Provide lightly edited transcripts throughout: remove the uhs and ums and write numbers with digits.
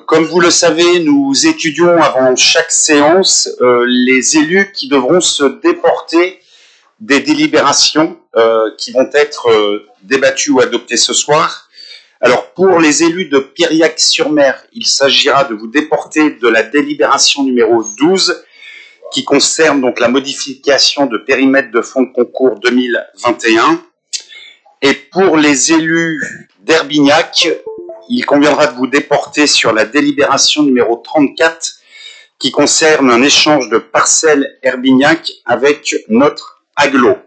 Comme vous le savez, nous étudions avant chaque séance les élus qui devront se déporter des délibérations qui vont être débattues ou adoptées ce soir. Alors, pour les élus de Piriac-sur-Mer, il s'agira de vous déporter de la délibération numéro 12 qui concerne donc la modification de périmètre de fonds de concours 2021. Et pour les élus d'Herbignac, il conviendra de vous déporter sur la délibération numéro 34 qui concerne un échange de parcelles Herbignac avec notre agglo.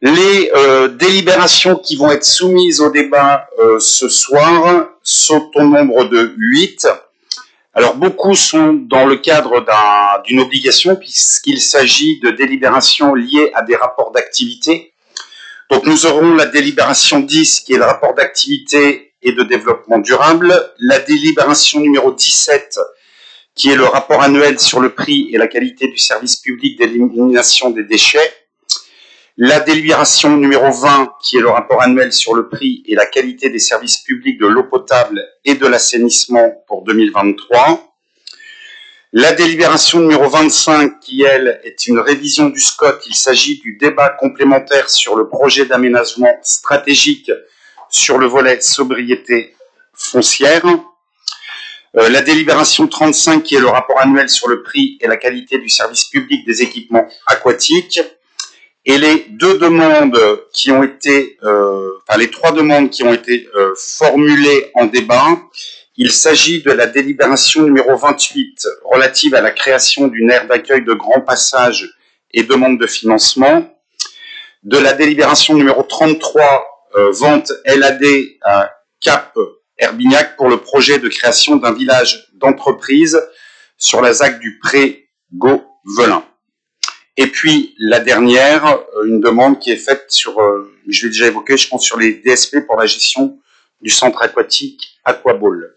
Les délibérations qui vont être soumises au débat ce soir sont au nombre de 8. Alors beaucoup sont dans le cadre d'une obligation puisqu'il s'agit de délibérations liées à des rapports d'activité. Donc nous aurons la délibération 10 qui est le rapport d'activité et de développement durable, la délibération numéro 17 qui est le rapport annuel sur le prix et la qualité du service public d'élimination des déchets, la délibération numéro 20 qui est le rapport annuel sur le prix et la qualité des services publics de l'eau potable et de l'assainissement pour 2023, la délibération numéro 25 qui, elle, est une révision du SCOT. Il s'agit du débat complémentaire sur le projet d'aménagement stratégique sur le volet sobriété foncière. La délibération 35 qui est le rapport annuel sur le prix et la qualité du service public des équipements aquatiques. Et les deux demandes qui ont été, les trois demandes qui ont été formulées en débat. Il s'agit de la délibération numéro 28 relative à la création d'une aire d'accueil de grand passage et demande de financement, de la délibération numéro 33 vente LAD à Cap Herbignac pour le projet de création d'un village d'entreprise sur la ZAC du Pré-Gauvelin. Et puis la dernière, une demande qui est faite sur, je l'ai déjà évoqué, je pense sur les DSP pour la gestion du centre aquatique Aquaball.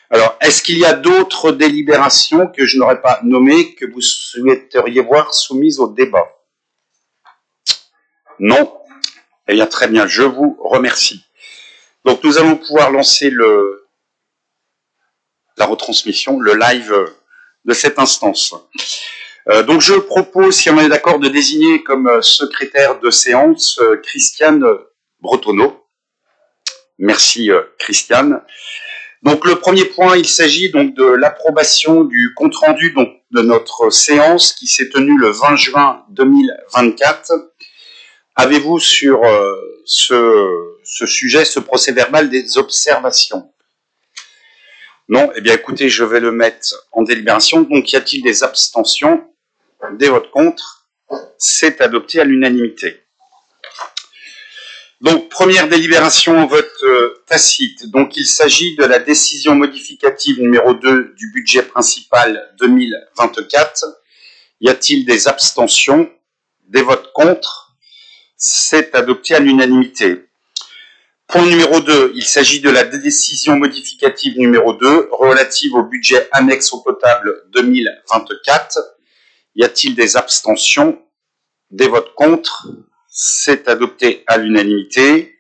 Alors, est-ce qu'il y a d'autres délibérations que je n'aurais pas nommées que vous souhaiteriez voir soumises au débat? Non? Eh bien, très bien, je vous remercie. Donc, nous allons pouvoir lancer la retransmission, le live de cette instance. Donc, je propose, si on est d'accord, de désigner comme secrétaire de séance Christiane Bretonneau. Merci, Christiane. Donc, le premier point, il s'agit donc de l'approbation du compte-rendu donc de notre séance qui s'est tenue le 20 juin 2024. Avez-vous sur ce sujet, ce procès-verbal, des observations? Non? Eh bien, écoutez, je vais le mettre en délibération. Donc, y a-t-il des abstentions? Des votes contre? C'est adopté à l'unanimité. Donc, première délibération en vote tacite. Donc, il s'agit de la décision modificative numéro 2 du budget principal 2024. Y a-t-il des abstentions? Des votes contre? C'est adopté à l'unanimité. Point numéro 2, il s'agit de la décision modificative numéro 2 relative au budget annexe eau potable 2024. Y a-t-il des abstentions? Des votes contre? C'est adopté à l'unanimité.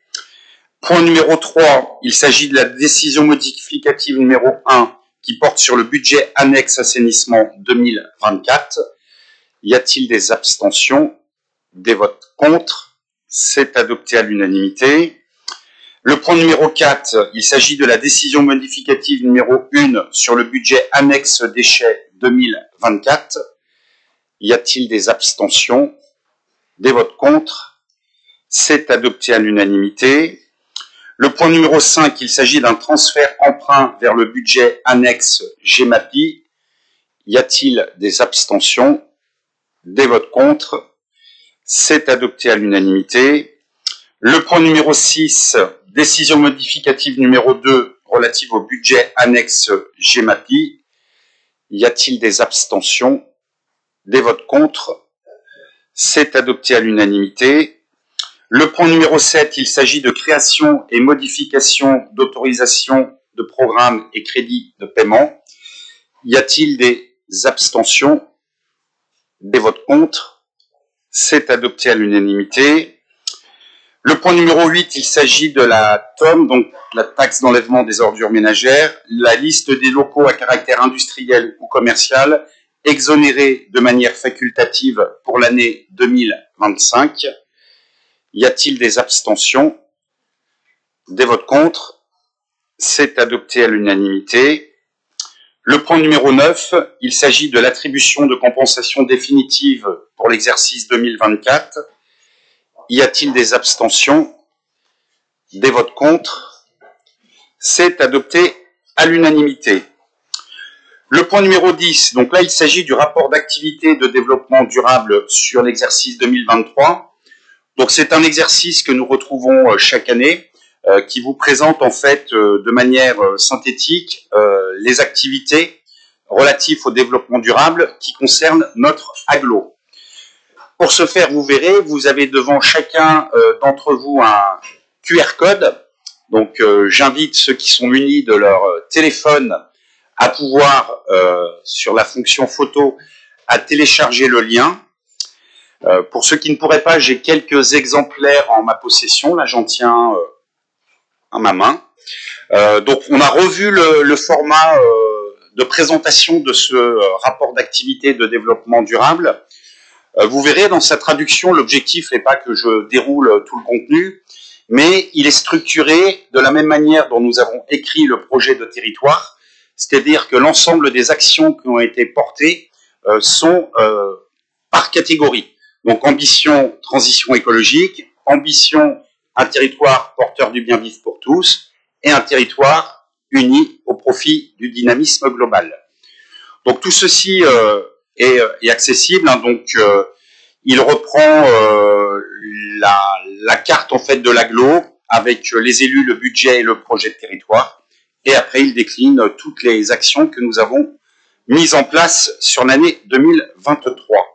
Point numéro 3, il s'agit de la décision modificative numéro 1 qui porte sur le budget annexe assainissement 2024. Y a-t-il des abstentions? Des votes contre? C'est adopté à l'unanimité. Le point numéro 4, il s'agit de la décision modificative numéro 1 sur le budget annexe déchets 2024. Y a-t-il des abstentions? Des votes contre? C'est adopté à l'unanimité. Le point numéro 5, il s'agit d'un transfert emprunt vers le budget annexe GEMAPI. Y a-t-il des abstentions? Des votes contre? C'est adopté à l'unanimité. Le point numéro 6, décision modificative numéro 2 relative au budget annexe GEMAPI. Y a-t-il des abstentions? Des votes contre? C'est adopté à l'unanimité. Le point numéro 7, il s'agit de création et modification d'autorisation de programme et crédit de paiement. Y a-t-il des abstentions? Des votes contre? C'est adopté à l'unanimité. Le point numéro 8, il s'agit de la TOM, donc la taxe d'enlèvement des ordures ménagères, la liste des locaux à caractère industriel ou commercial exonérés de manière facultative pour l'année 2025. Y a-t-il des abstentions? Des votes contre? C'est adopté à l'unanimité. Le point numéro 9, il s'agit de l'attribution de compensation définitive pour l'exercice 2024. Y a-t-il des abstentions? Des votes contre? C'est adopté à l'unanimité. Le point numéro 10, donc là il s'agit du rapport d'activité de développement durable sur l'exercice 2023. Donc c'est un exercice que nous retrouvons chaque année, qui vous présente en fait de manière synthétique les activités relatives au développement durable qui concernent notre agglo. Pour ce faire, vous verrez, vous avez devant chacun d'entre vous un QR code. Donc j'invite ceux qui sont munis de leur téléphone à pouvoir, sur la fonction photo, à télécharger le lien. Pour ceux qui ne pourraient pas, j'ai quelques exemplaires en ma possession. Là, j'en tiens à ma main. Donc on a revu le format de présentation de ce rapport d'activité de développement durable. Vous verrez dans sa traduction, l'objectif n'est pas que je déroule tout le contenu, mais il est structuré de la même manière dont nous avons écrit le projet de territoire, c'est-à-dire que l'ensemble des actions qui ont été portées sont par catégorie. Donc ambition, transition écologique, ambition, un territoire porteur du bien vivre pour tous, et un territoire uni au profit du dynamisme global. Donc tout ceci est accessible, hein, donc il reprend la carte en fait de l'agglo avec les élus, le budget et le projet de territoire, et après il décline toutes les actions que nous avons mises en place sur l'année 2023.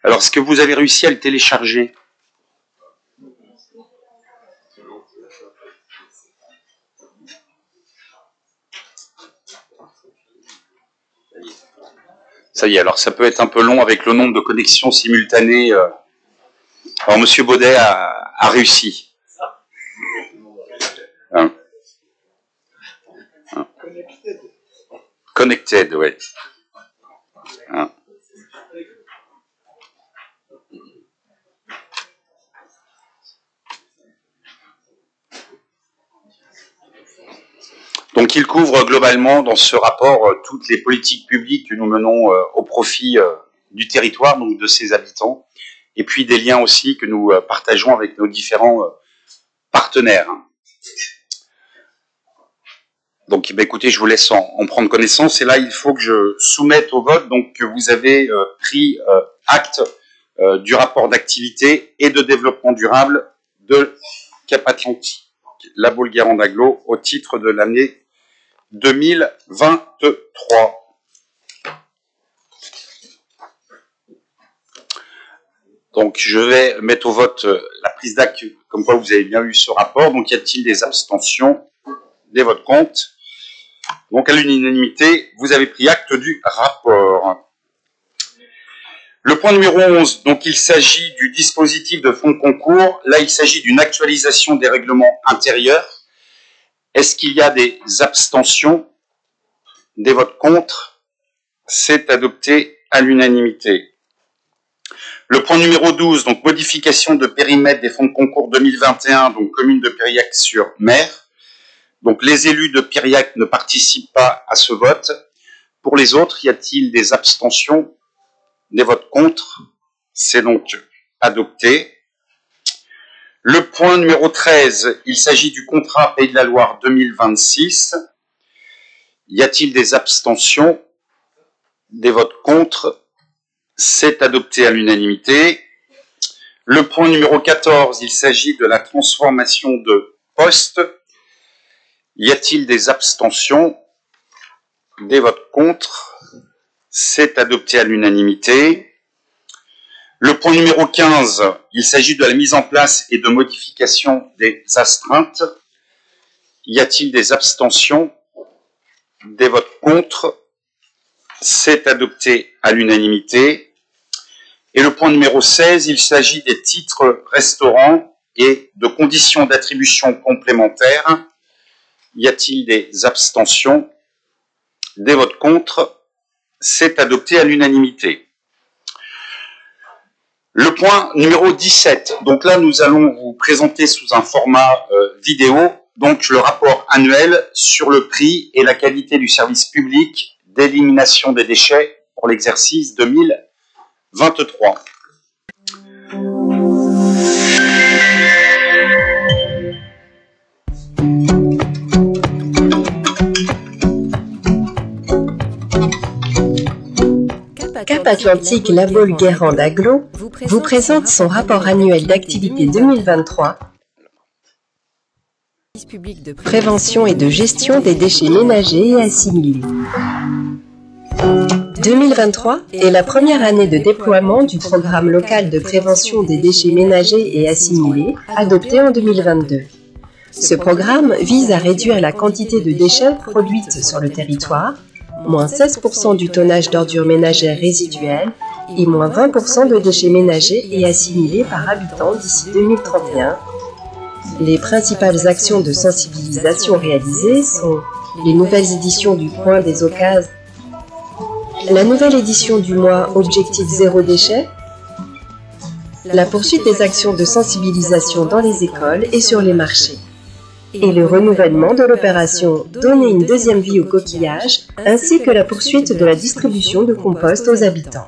Alors, est-ce que vous avez réussi à le télécharger? Ça y est, alors ça peut être un peu long avec le nombre de connexions simultanées. Alors, Monsieur Baudet a réussi. Hein. Hein. Connected, oui. Hein. Donc il couvre globalement dans ce rapport toutes les politiques publiques que nous menons au profit du territoire, donc de ses habitants, et puis des liens aussi que nous partageons avec nos différents partenaires. Donc écoutez, je vous laisse en prendre connaissance, et là il faut que je soumette au vote donc que vous avez pris acte du rapport d'activité et de développement durable de Cap Atlantique, la Bulgarande Agglo, au titre de l'année 2023. Donc je vais mettre au vote la prise d'acte, comme quoi vous avez bien eu ce rapport. Donc y a-t-il des abstentions, des votes contre? Donc à l'unanimité, vous avez pris acte du rapport. Le point numéro 11, donc il s'agit du dispositif de fonds de concours. Là, il s'agit d'une actualisation des règlements intérieurs. Est-ce qu'il y a des abstentions, des votes contre? C'est adopté à l'unanimité. Le point numéro 12, donc modification de périmètre des fonds de concours 2021, donc commune de Piriac-sur-Mer. Donc les élus de Piriac ne participent pas à ce vote. Pour les autres, y a-t-il des abstentions, des votes contre? C'est donc adopté. Le point numéro 13, il s'agit du contrat Pays de la Loire 2026. Y a-t-il des abstentions, des votes contre? C'est adopté à l'unanimité. Le point numéro 14, il s'agit de la transformation de postes. Y a-t-il des abstentions, des votes contre? C'est adopté à l'unanimité. Le point numéro 15, il s'agit de la mise en place et de modification des astreintes. Y a-t-il des abstentions, des votes contre? C'est adopté à l'unanimité. Et Et le point numéro 16, il s'agit des titres restaurants et de conditions d'attribution complémentaires. Y a-t-il des abstentions? Des votes contre? C'est adopté à l'unanimité. Le point numéro 17. Donc là, nous allons vous présenter sous un format vidéo donc le rapport annuel sur le prix et la qualité du service public d'élimination des déchets pour l'exercice 2023. Cap Atlantique La Baule-Guérande Agglo vous présente son rapport annuel d'activité 2023, prévention et de gestion des déchets ménagers et assimilés. 2023 est la première année de déploiement du programme local de prévention des déchets ménagers et assimilés, adopté en 2022. Ce programme vise à réduire la quantité de déchets produites sur le territoire, moins 16% du tonnage d'ordures ménagères résiduelles et moins 20% de déchets ménagers et assimilés par habitant d'ici 2031. Les principales actions de sensibilisation réalisées sont les nouvelles éditions du Point des Occasions, la nouvelle édition du mois Objectif Zéro Déchet, la poursuite des actions de sensibilisation dans les écoles et sur les marchés, et le renouvellement de l'opération Donner une deuxième vie aux coquillages, ainsi que la poursuite de la distribution de compost aux habitants.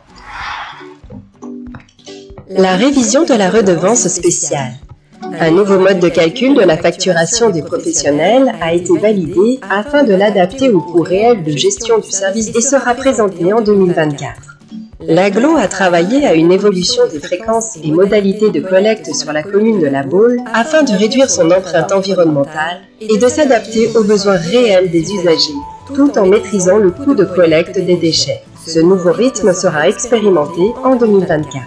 La révision de la redevance spéciale. Un nouveau mode de calcul de la facturation des professionnels a été validé afin de l'adapter au coût réel de gestion du service et sera présenté en 2024. L'Agglo a travaillé à une évolution des fréquences et modalités de collecte sur la commune de La Baule afin de réduire son empreinte environnementale et de s'adapter aux besoins réels des usagers, tout en maîtrisant le coût de collecte des déchets. Ce nouveau rythme sera expérimenté en 2024.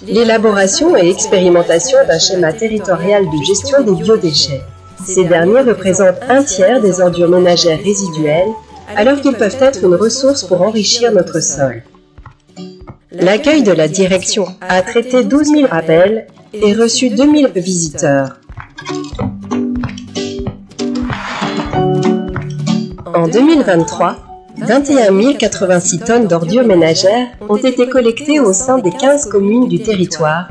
L'élaboration et expérimentation d'un schéma territorial de gestion des biodéchets. Ces derniers représentent un tiers des ordures ménagères résiduelles, alors qu'ils peuvent être une ressource pour enrichir notre sol. L'accueil de la direction a traité 12 000 appels et reçu 2 000 visiteurs. En 2023, 21 086 tonnes d'ordures ménagères ont été collectées au sein des 15 communes du territoire.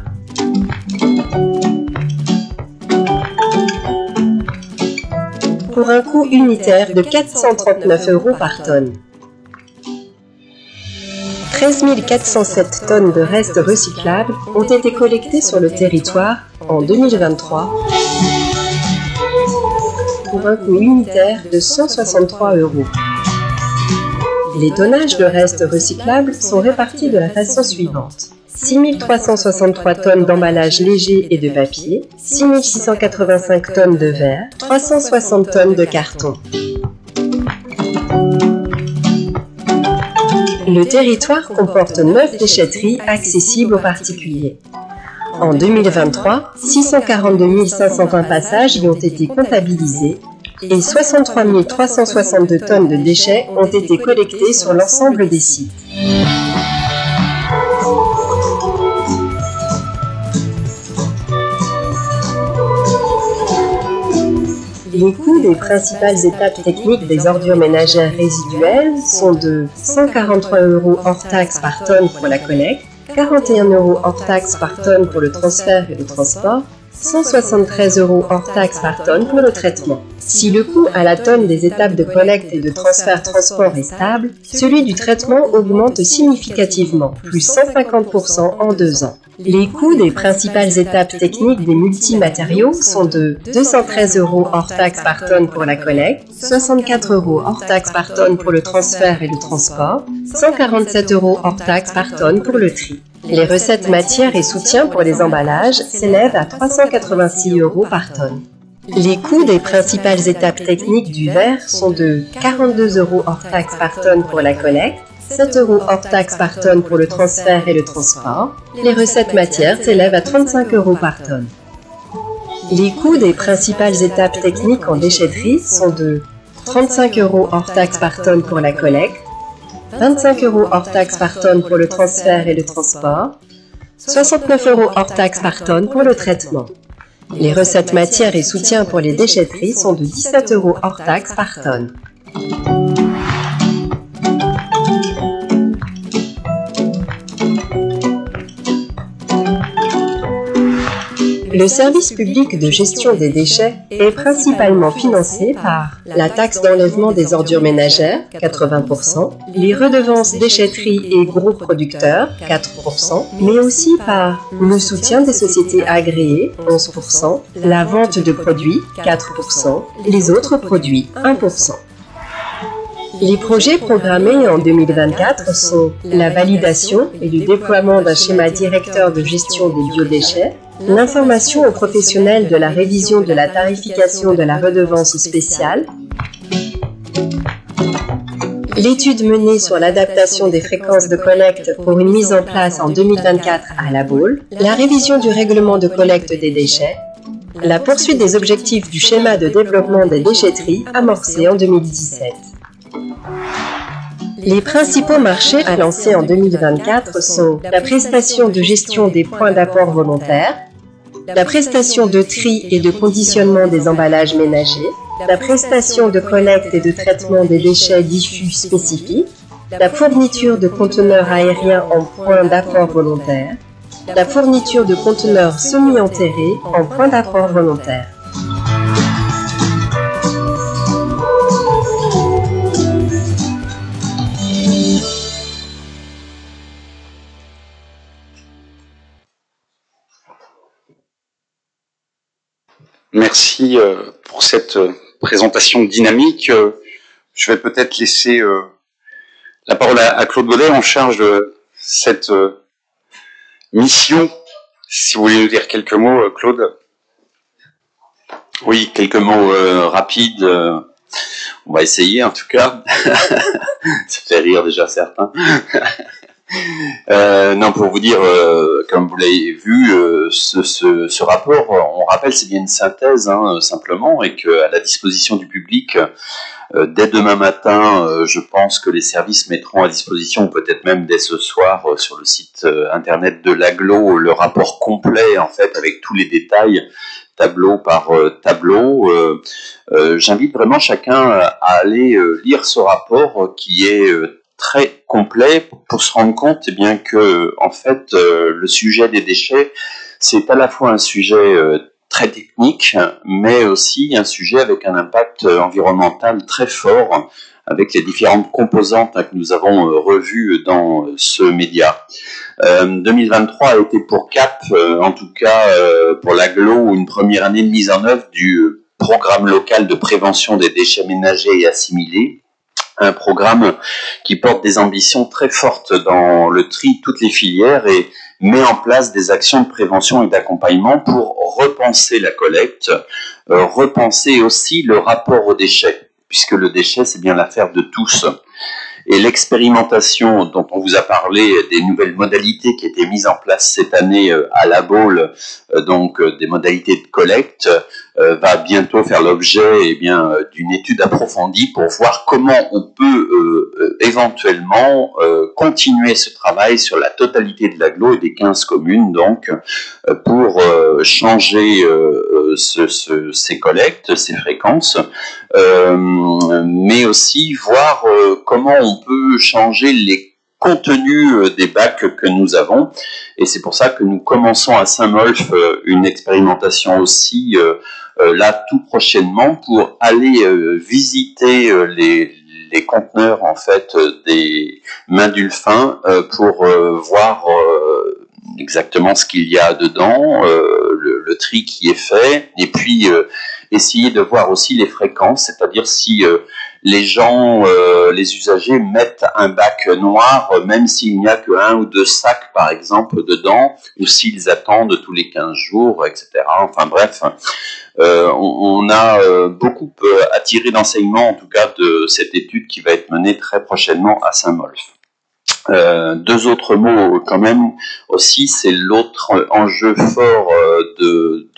Pour un coût unitaire de 439 € par tonne. 13 407 tonnes de restes recyclables ont été collectées sur le territoire en 2023 pour un coût unitaire de 163 €. Les tonnages de restes recyclables sont répartis de la façon suivante. 6 363 tonnes d'emballages légers et de papier, 6 685 tonnes de verre, 360 tonnes de carton. Le territoire comporte 9 déchetteries accessibles aux particuliers. En 2023, 642 520 passages y ont été comptabilisés et 63 362 tonnes de déchets ont été collectés sur l'ensemble des sites. Les coûts des principales étapes techniques des ordures ménagères résiduelles sont de 143 € hors taxe par tonne pour la collecte, 41 € hors taxe par tonne pour le transfert et le transport, 173 € hors taxe par tonne pour le traitement. Si le coût à la tonne des étapes de collecte et de transfert-transport est stable, celui du traitement augmente significativement, plus 150% en 2 ans. Les coûts des principales étapes techniques des multimatériaux sont de 213 € hors taxe par tonne pour la collecte, 64 € hors taxe par tonne pour le transfert et le transport, 147 € hors taxe par tonne pour le tri. Les recettes matières et soutiens pour les emballages s'élèvent à 386 € par tonne. Les coûts des principales étapes techniques du verre sont de 42 € hors taxe par tonne pour la collecte, 7 € hors taxe par tonne pour le transfert et le transport. Les recettes matières s'élèvent à 35 € par tonne. Les coûts des principales étapes techniques en déchetterie sont de 35 € hors taxe par tonne pour la collecte, 25 € hors taxe par tonne pour le transfert et le transport, 69 € hors taxe par tonne pour le traitement. Les recettes matières et soutiens pour les déchetteries sont de 17 € hors taxe par tonne. Le service public de gestion des déchets est principalement financé par la taxe d'enlèvement des ordures ménagères, 80%, les redevances déchetteries et groupes producteurs, 4%, mais aussi par le soutien des sociétés agréées, 11%, la vente de produits, 4%, les autres produits, 1%. Les projets programmés en 2024 sont la validation et le déploiement d'un schéma directeur de gestion des biodéchets, l'information aux professionnels de la révision de la tarification de la redevance spéciale, l'étude menée sur l'adaptation des fréquences de collecte pour une mise en place en 2024 à la Baule, la révision du règlement de collecte des déchets, la poursuite des objectifs du schéma de développement des déchetteries amorcé en 2017. Les principaux marchés à lancer en 2024 sont la prestation de gestion des points d'apport volontaires, la prestation de tri et de conditionnement des emballages ménagers, la prestation de collecte et de traitement des déchets diffus spécifiques, la fourniture de conteneurs aériens en points d'apport volontaire, la fourniture de conteneurs semi-enterrés en points d'apport volontaire. Merci pour cette présentation dynamique. Je vais peut-être laisser la parole à Claude Godet en charge de cette mission. Si vous voulez nous dire quelques mots, Claude. Oui, quelques mots rapides. On va essayer en tout cas. Ça fait rire déjà certains. Non, pour vous dire, comme vous l'avez vu, ce rapport, on rappelle, c'est bien une synthèse, simplement, et qu'à la disposition du public, dès demain matin, je pense que les services mettront à disposition, peut-être même dès ce soir, sur le site internet de l'Agglo, le rapport complet, en fait, avec tous les détails, tableau par tableau. J'invite vraiment chacun à aller lire ce rapport qui est très complet pour se rendre compte bien que en fait le sujet des déchets c'est à la fois un sujet très technique mais aussi un sujet avec un impact environnemental très fort avec les différentes composantes que nous avons revues dans ce média. 2023 a été pour CAP, en tout cas pour l'Agglo, une première année de mise en œuvre du programme local de prévention des déchets ménagers et assimilés. Un programme qui porte des ambitions très fortes dans le tri de toutes les filières et met en place des actions de prévention et d'accompagnement pour repenser la collecte, repenser aussi le rapport aux déchets, puisque le déchet, c'est bien l'affaire de tous. Et l'expérimentation dont on vous a parlé, des nouvelles modalités qui étaient mises en place cette année à la Baule, donc des modalités de collecte, va bientôt faire l'objet d'une étude approfondie pour voir comment on peut éventuellement continuer ce travail sur la totalité de l'Agglo et des 15 communes, donc pour changer ces collectes, ces fréquences, mais aussi voir comment on peut changer les contenus des bacs que nous avons. Et c'est pour ça que nous commençons à Saint-Molf une expérimentation aussi là tout prochainement pour aller visiter les conteneurs en fait des mains d'Ulfin pour voir exactement ce qu'il y a dedans, le tri qui est fait, et puis essayer de voir aussi les fréquences, c'est-à-dire si les gens, les usagers mettent un bac noir, même s'il n'y a que 1 ou 2 sacs, par exemple, dedans, ou s'ils attendent tous les 15 jours, etc. Enfin bref, on a beaucoup à tirer d'enseignements, en tout cas, de cette étude qui va être menée très prochainement à Saint-Molf. 2 autres mots quand même aussi, c'est l'autre enjeu fort de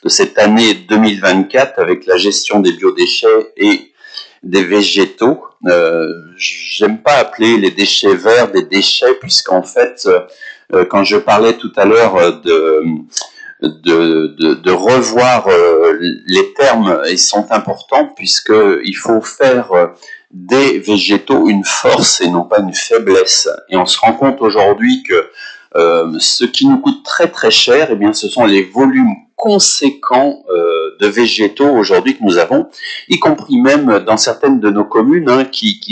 cette année 2024 avec la gestion des biodéchets et des végétaux. J'aime pas appeler les déchets verts des déchets puisqu'en fait quand je parlais tout à l'heure de revoir les termes, ils sont importants puisqu'il faut faire des végétaux une force et non pas une faiblesse. Et on se rend compte aujourd'hui que ce qui nous coûte très très cher, eh bien, ce sont les volumes conséquents de végétaux aujourd'hui que nous avons, y compris même dans certaines de nos communes qui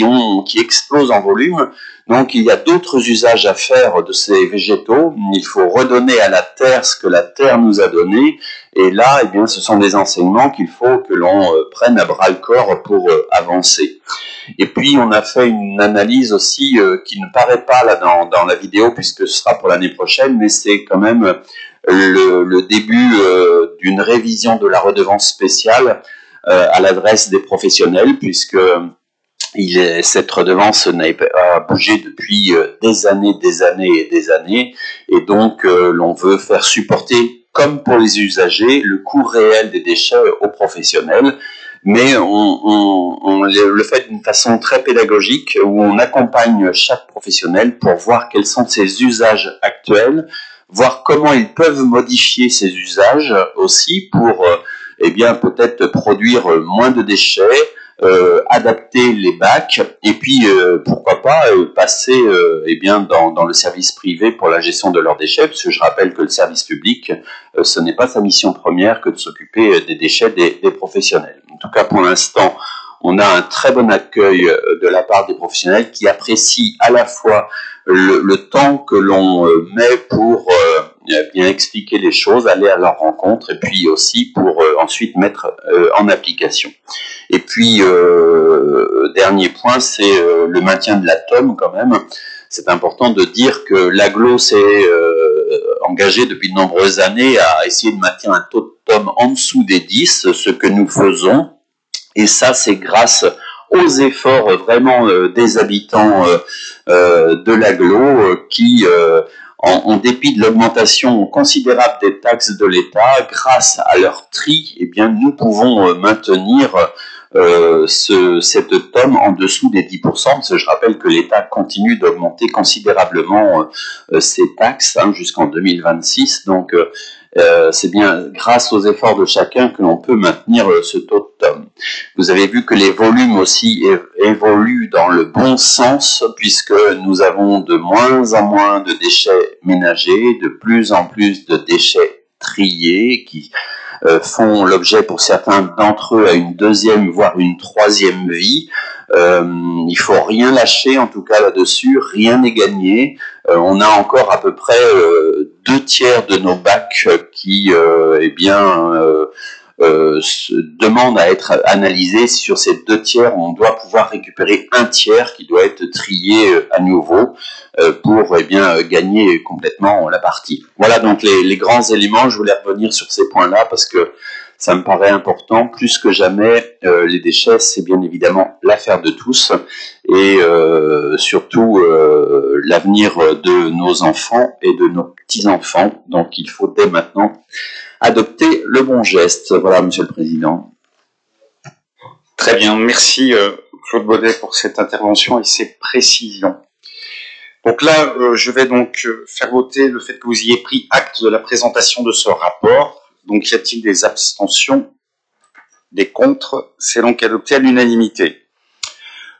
explosent en volume. Donc il y a d'autres usages à faire de ces végétaux. Il faut redonner à la terre ce que la terre nous a donné. Et là, eh bien, ce sont des enseignements qu'il faut que l'on prenne à bras le corps pour avancer. Et puis on a fait une analyse aussi qui ne paraît pas là dans la vidéo puisque ce sera pour l'année prochaine, mais c'est quand même le début d'une révision de la redevance spéciale à l'adresse des professionnels, puisque cette redevance n'a pas bougé depuis des années, et donc l'on veut faire supporter, comme pour les usagers, le coût réel des déchets aux professionnels, mais on le fait d'une façon très pédagogique, où on accompagne chaque professionnel pour voir quels sont ses usages actuels, voir comment ils peuvent modifier ces usages aussi pour eh bien peut-être produire moins de déchets, adapter les bacs et puis pourquoi pas passer eh bien dans le service privé pour la gestion de leurs déchets, parce que je rappelle que le service public ce n'est pas sa mission première que de s'occuper des déchets des professionnels. En tout cas pour l'instant on a un très bon accueil de la part des professionnels qui apprécient à la fois le temps que l'on met pour bien expliquer les choses, aller à leur rencontre, et puis aussi pour ensuite mettre en application. Et puis, dernier point, c'est le maintien de la tome quand même. C'est important de dire que l'Agglo s'est engagé depuis de nombreuses années à essayer de maintenir un taux de tome en dessous des 10, ce que nous faisons. Et ça, c'est grâce aux efforts vraiment des habitants de l'Agglo qui, en dépit de l'augmentation considérable des taxes de l'État, grâce à leur tri, eh bien, nous pouvons maintenir cette tome en dessous des 10%, parce que je rappelle que l'État continue d'augmenter considérablement ses taxes jusqu'en 2026, donc c'est bien grâce aux efforts de chacun que l'on peut maintenir ce taux de tome. Vous avez vu que les volumes aussi évoluent dans le bon sens, puisque nous avons de moins en moins de déchets ménagers, de plus en plus de déchets triés qui font l'objet pour certains d'entre eux à une deuxième voire une troisième vie. Il faut rien lâcher en tout cas là-dessus, rien n'est gagné. On a encore à peu près 2/3 de nos bacs qui demandent à être analysés. Sur ces 2/3, on doit pouvoir récupérer 1/3 qui doit être trié à nouveau pour gagner complètement la partie. Voilà donc les grands éléments. Je voulais revenir sur ces points-là parce que ça me paraît important. Plus que jamais, les déchets, c'est bien évidemment l'affaire de tous et surtout l'avenir de nos enfants et de nos petits-enfants. Donc il faut dès maintenant adopter le bon geste. Voilà, Monsieur le Président. Très bien, merci Claude Baudet pour cette intervention et ces précisions. Donc là, je vais donc faire voter le fait que vous ayez pris acte de la présentation de ce rapport. Donc y a-t-il des abstentions, des contre? C'est donc adopté à l'unanimité.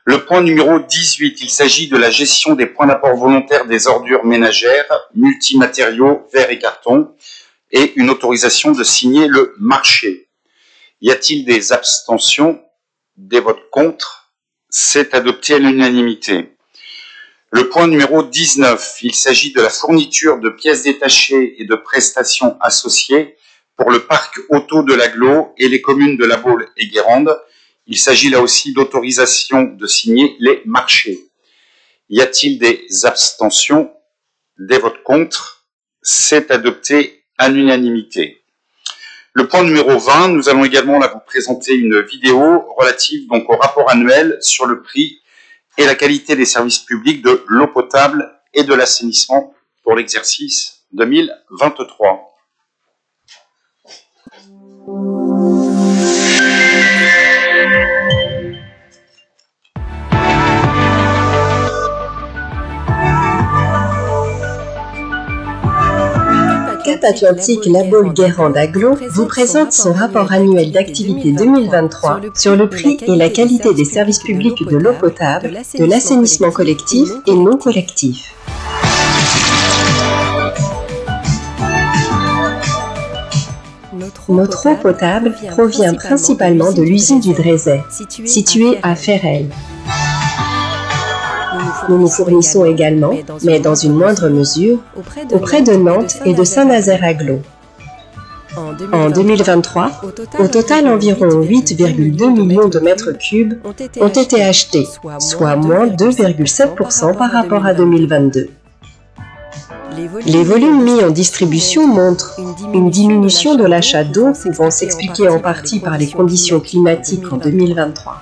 Le point numéro 18, il s'agit de la gestion des points d'apport volontaire des ordures ménagères, multimatériaux, verre et carton, et une autorisation de signer le marché. Y a-t-il des abstentions, des votes contre? C'est adopté à l'unanimité. Le point numéro 19, il s'agit de la fourniture de pièces détachées et de prestations associées pour le parc auto de l'Agglo et les communes de La Baule et Guérande. Il s'agit là aussi d'autorisation de signer les marchés. Y a-t-il des abstentions, des votes contre? C'est adopté à l'unanimité. Le point numéro 20, nous allons également là vous présenter une vidéo relative donc au rapport annuel sur le prix et la qualité des services publics de l'eau potable et de l'assainissement pour l'exercice 2023. Atlantique La Baule-Guérande Agglo vous présente son rapport annuel d'activité 2023 sur le prix et la qualité des services publics de l'eau potable, de l'assainissement collectif et non collectif. Notre eau potable provient principalement de l'usine du Drézet, située à Ferrel. Nous nous fournissons également, mais dans une moindre mesure, auprès de Nantes et de Saint-Nazaire-Agglo. En 2023, au total environ 8,2 millions de mètres cubes ont été achetés, soit moins 2,7% par rapport à 2022. Les volumes mis en distribution montrent une diminution de l'achat d'eau pouvant s'expliquer en partie par les conditions climatiques en 2023.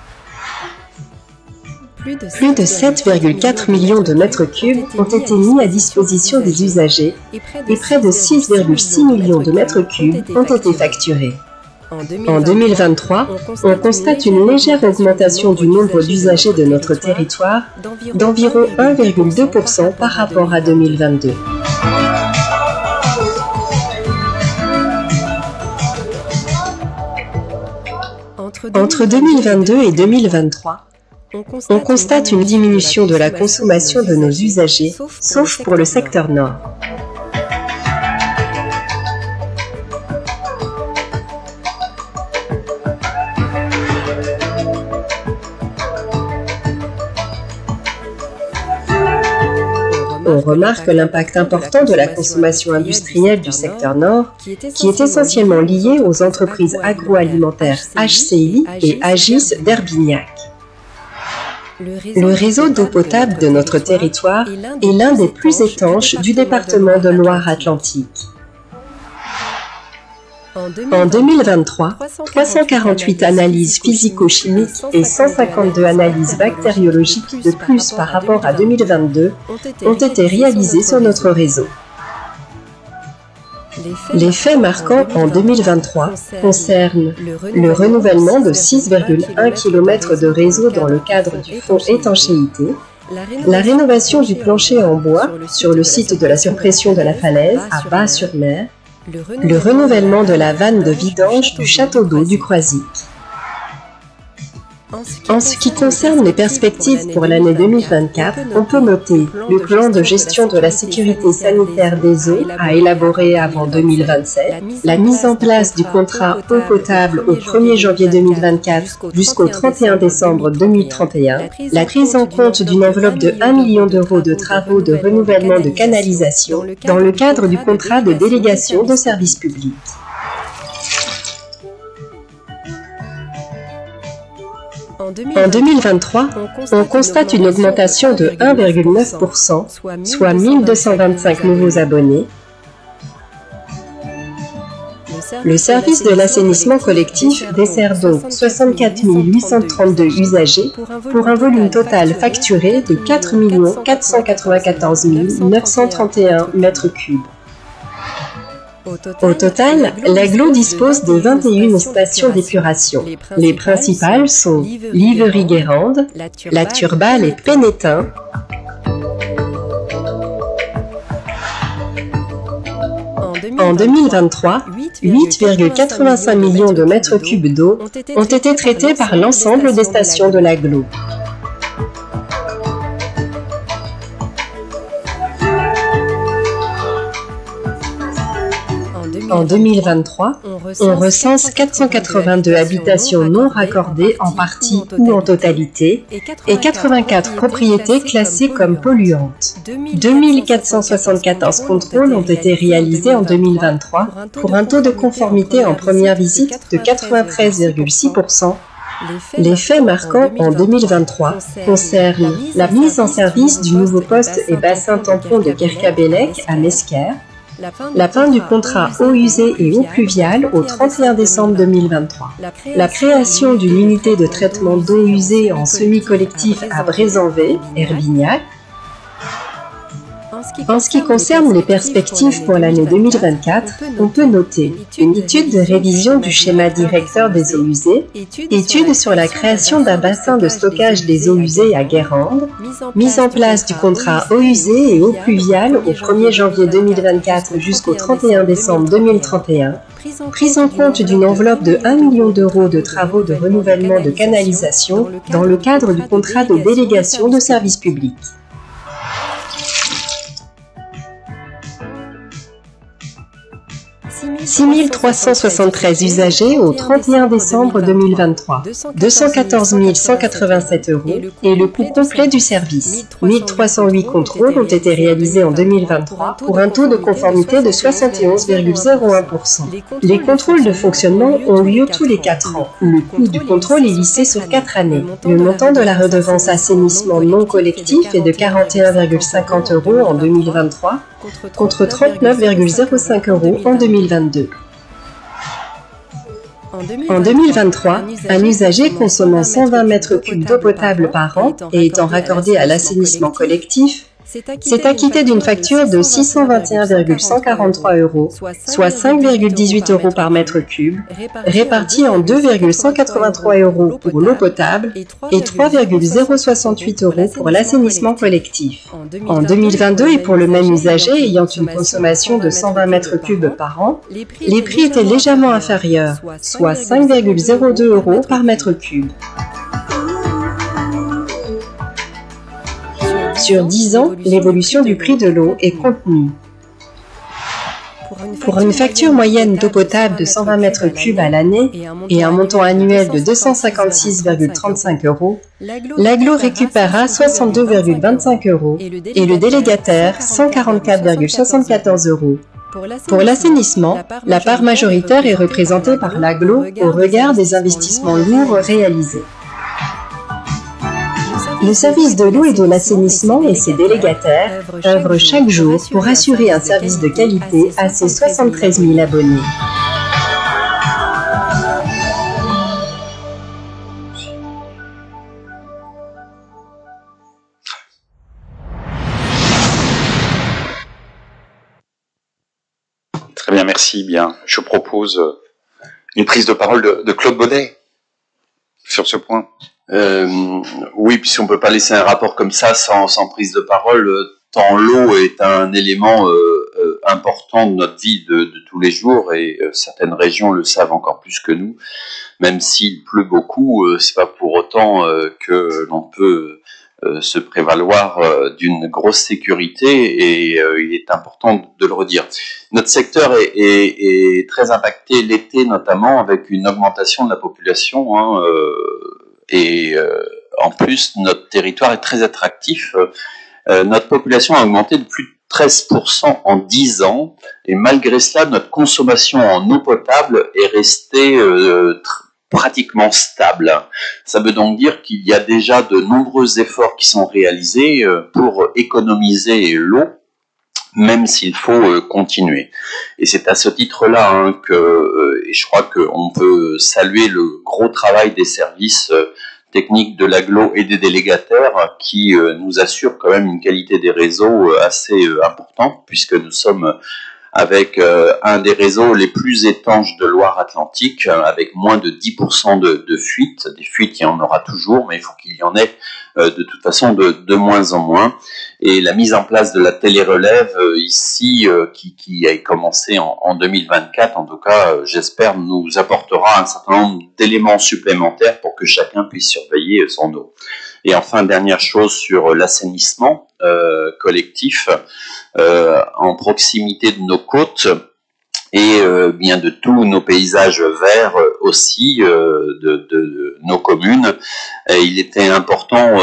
Plus de 7,4 millions de mètres cubes ont été mis à disposition des usagers et près de 6,6 millions de mètres cubes ont été facturés. En 2023, on constate une légère augmentation du nombre d'usagers de notre territoire d'environ 1,2% par rapport à 2022. Entre 2022 et 2023, on constate une diminution de la consommation de nos usagers, sauf pour le secteur nord. On remarque l'impact important de la consommation industrielle du secteur nord, qui est essentiellement lié aux entreprises agroalimentaires HCI et Agis d'Herbignac. Le réseau d'eau potable de notre territoire est l'un des plus étanches du département de Loire-Atlantique. En 2023, 348 analyses physico-chimiques et 152 analyses bactériologiques de plus par rapport à 2022 ont été réalisées sur notre réseau. Les faits marquants en 2023 concernent le renouvellement de 6,1 km de réseau dans le cadre du fonds étanchéité, la rénovation du plancher en bois sur le site de la surpression de la falaise à Bas-sur-Mer, le renouvellement de la vanne de vidange du château d'eau du Croisic. En ce qui concerne les perspectives pour l'année 2024, on peut noter le plan de gestion de la sécurité sanitaire des eaux à élaborer avant 2027, la mise en place du contrat eau potable au 1er janvier 2024 jusqu'au 31 décembre 2031, la prise en compte d'une enveloppe de 1 million d'euros de travaux de renouvellement de canalisation dans le cadre du contrat de délégation de services publics. En 2023, on constate une augmentation de 1,9%, soit 1225 nouveaux abonnés. Le service de l'assainissement collectif dessert donc 64 832 usagers pour un volume total facturé de 4 494 931 mètres cubes. Au total, l'Agglo dispose de 21 stations d'épuration. Les principales sont Livery-Guérande, La Turballe et Pénétin. En 2023, 8,85 millions de mètres cubes d'eau ont été traités par l'ensemble des stations de l'Agglo. En 2023, on recense 482 habitations non raccordées en partie ou en totalité et 84 propriétés classées comme polluantes. 2474 contrôles ont été réalisés en 2023 pour un taux de conformité en première visite de 93,6%. Les faits marquants en 2023 concernent la mise en service du nouveau poste et bassin tampon de Kerkabelec à Mesquer, la fin du contrat eau usée et eau pluviale au 31 décembre 2023, la création d'une unité de traitement d'eau usée en semi-collectif à Brézanvey, Herbignac. En ce qui concerne les perspectives pour l'année 2024, on peut noter une étude de révision du schéma directeur des eaux usées, étude sur la création d'un bassin de stockage des eaux usées à Guérande, mise en place du contrat eaux usées et eaux pluviales au 1er janvier 2024 jusqu'au 31 décembre 2031, prise en compte d'une enveloppe de 1 million d'euros de travaux de renouvellement de canalisation dans le cadre du contrat de délégation de services publics. « 6 373 usagers au 31 décembre 2023, 214 187 euros et le coût complet du service. 1308 contrôles ont été réalisés en 2023 pour un taux de conformité de 71,01%. Les contrôles de fonctionnement ont lieu tous les 4 ans. Le coût du contrôle est lissé sur 4 années. Le montant de la redevance assainissement non collectif est de 41,50 euros en 2023 contre 39,05 euros en 2022. En 2023, un usager consommant 120 mètres cubes d'eau potable par an et étant raccordé à l'assainissement collectif s'est acquitté d'une facture de 621,143 euros, soit 5,18 euros par mètre cube, répartie en 2,183 euros pour l'eau potable et 3,068 euros pour l'assainissement collectif. En 2022, et pour le même usager ayant une consommation de 120 mètres cubes par an, les prix étaient légèrement inférieurs, soit 5,02 euros par mètre cube. Sur 10 ans, l'évolution du prix de l'eau est contenue. Pour une facture moyenne d'eau potable de 120 mètres cubes à l'année et un montant annuel de 256,35 euros, l'agglo récupérera 62,25 euros et le délégataire 144,74 euros. Pour l'assainissement, la part majoritaire est représentée par l'agglo au regard des investissements lourds réalisés. Le service de l'eau et de l'assainissement et ses délégataires œuvrent chaque jour pour assurer un service de qualité à ses 73 000 abonnés. Très bien, merci. Bien, je propose une prise de parole de Claude Baudet sur ce point. Oui, puisqu'on peut pas laisser un rapport comme ça sans prise de parole, tant l'eau est un élément important de notre vie de tous les jours et certaines régions le savent encore plus que nous. Même s'il pleut beaucoup, c'est pas pour autant que l'on peut se prévaloir d'une grosse sécurité et il est important de le redire. Notre secteur est très impacté l'été notamment avec une augmentation de la population et en plus notre territoire est très attractif. Notre population a augmenté de plus de 13% en 10 ans et malgré cela notre consommation en eau potable est restée pratiquement stable. Ça veut donc dire qu'il y a déjà de nombreux efforts qui sont réalisés pour économiser l'eau, même s'il faut continuer. Et c'est à ce titre-là que et je crois qu'on peut saluer le gros travail des services techniques de l'agglo et des délégataires qui nous assurent quand même une qualité des réseaux assez importante, puisque nous sommes avec un des réseaux les plus étanches de Loire-Atlantique, avec moins de 10% de fuites. Des fuites, il y en aura toujours, mais il faut qu'il y en ait de toute façon de moins en moins. Et la mise en place de la télérelève ici, qui a commencé en 2024, en tout cas, j'espère, nous apportera un certain nombre d'éléments supplémentaires pour que chacun puisse surveiller son eau. Et enfin, dernière chose sur l'assainissement collectif, en proximité de nos côtes et bien de tous nos paysages verts aussi de nos communes. Et il était important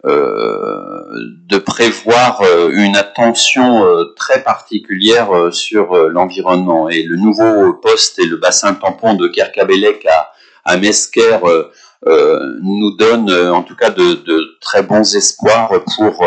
de prévoir une attention très particulière sur l'environnement. Et le nouveau poste et le bassin tampon de Kerkabelec à Mesquer nous donne en tout cas de très bons espoirs pour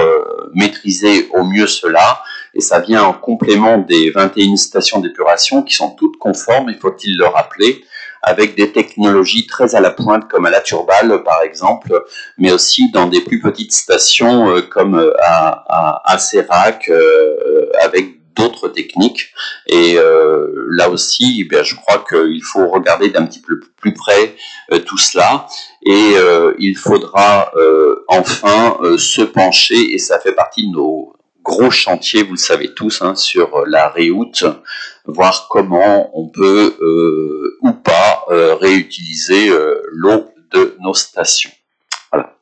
maîtriser au mieux cela, et ça vient en complément des 21 stations d'épuration qui sont toutes conformes, il faut-il le rappeler, avec des technologies très à la pointe comme à la Turballe par exemple, mais aussi dans des plus petites stations comme à Sérac, avec d'autres techniques. Et là aussi, eh bien, je crois qu'il faut regarder d'un petit peu plus près tout cela, et il faudra enfin se pencher, et ça fait partie de nos gros chantiers, vous le savez tous, hein, sur la réoute, voir comment on peut ou pas réutiliser l'eau de nos stations. Voilà.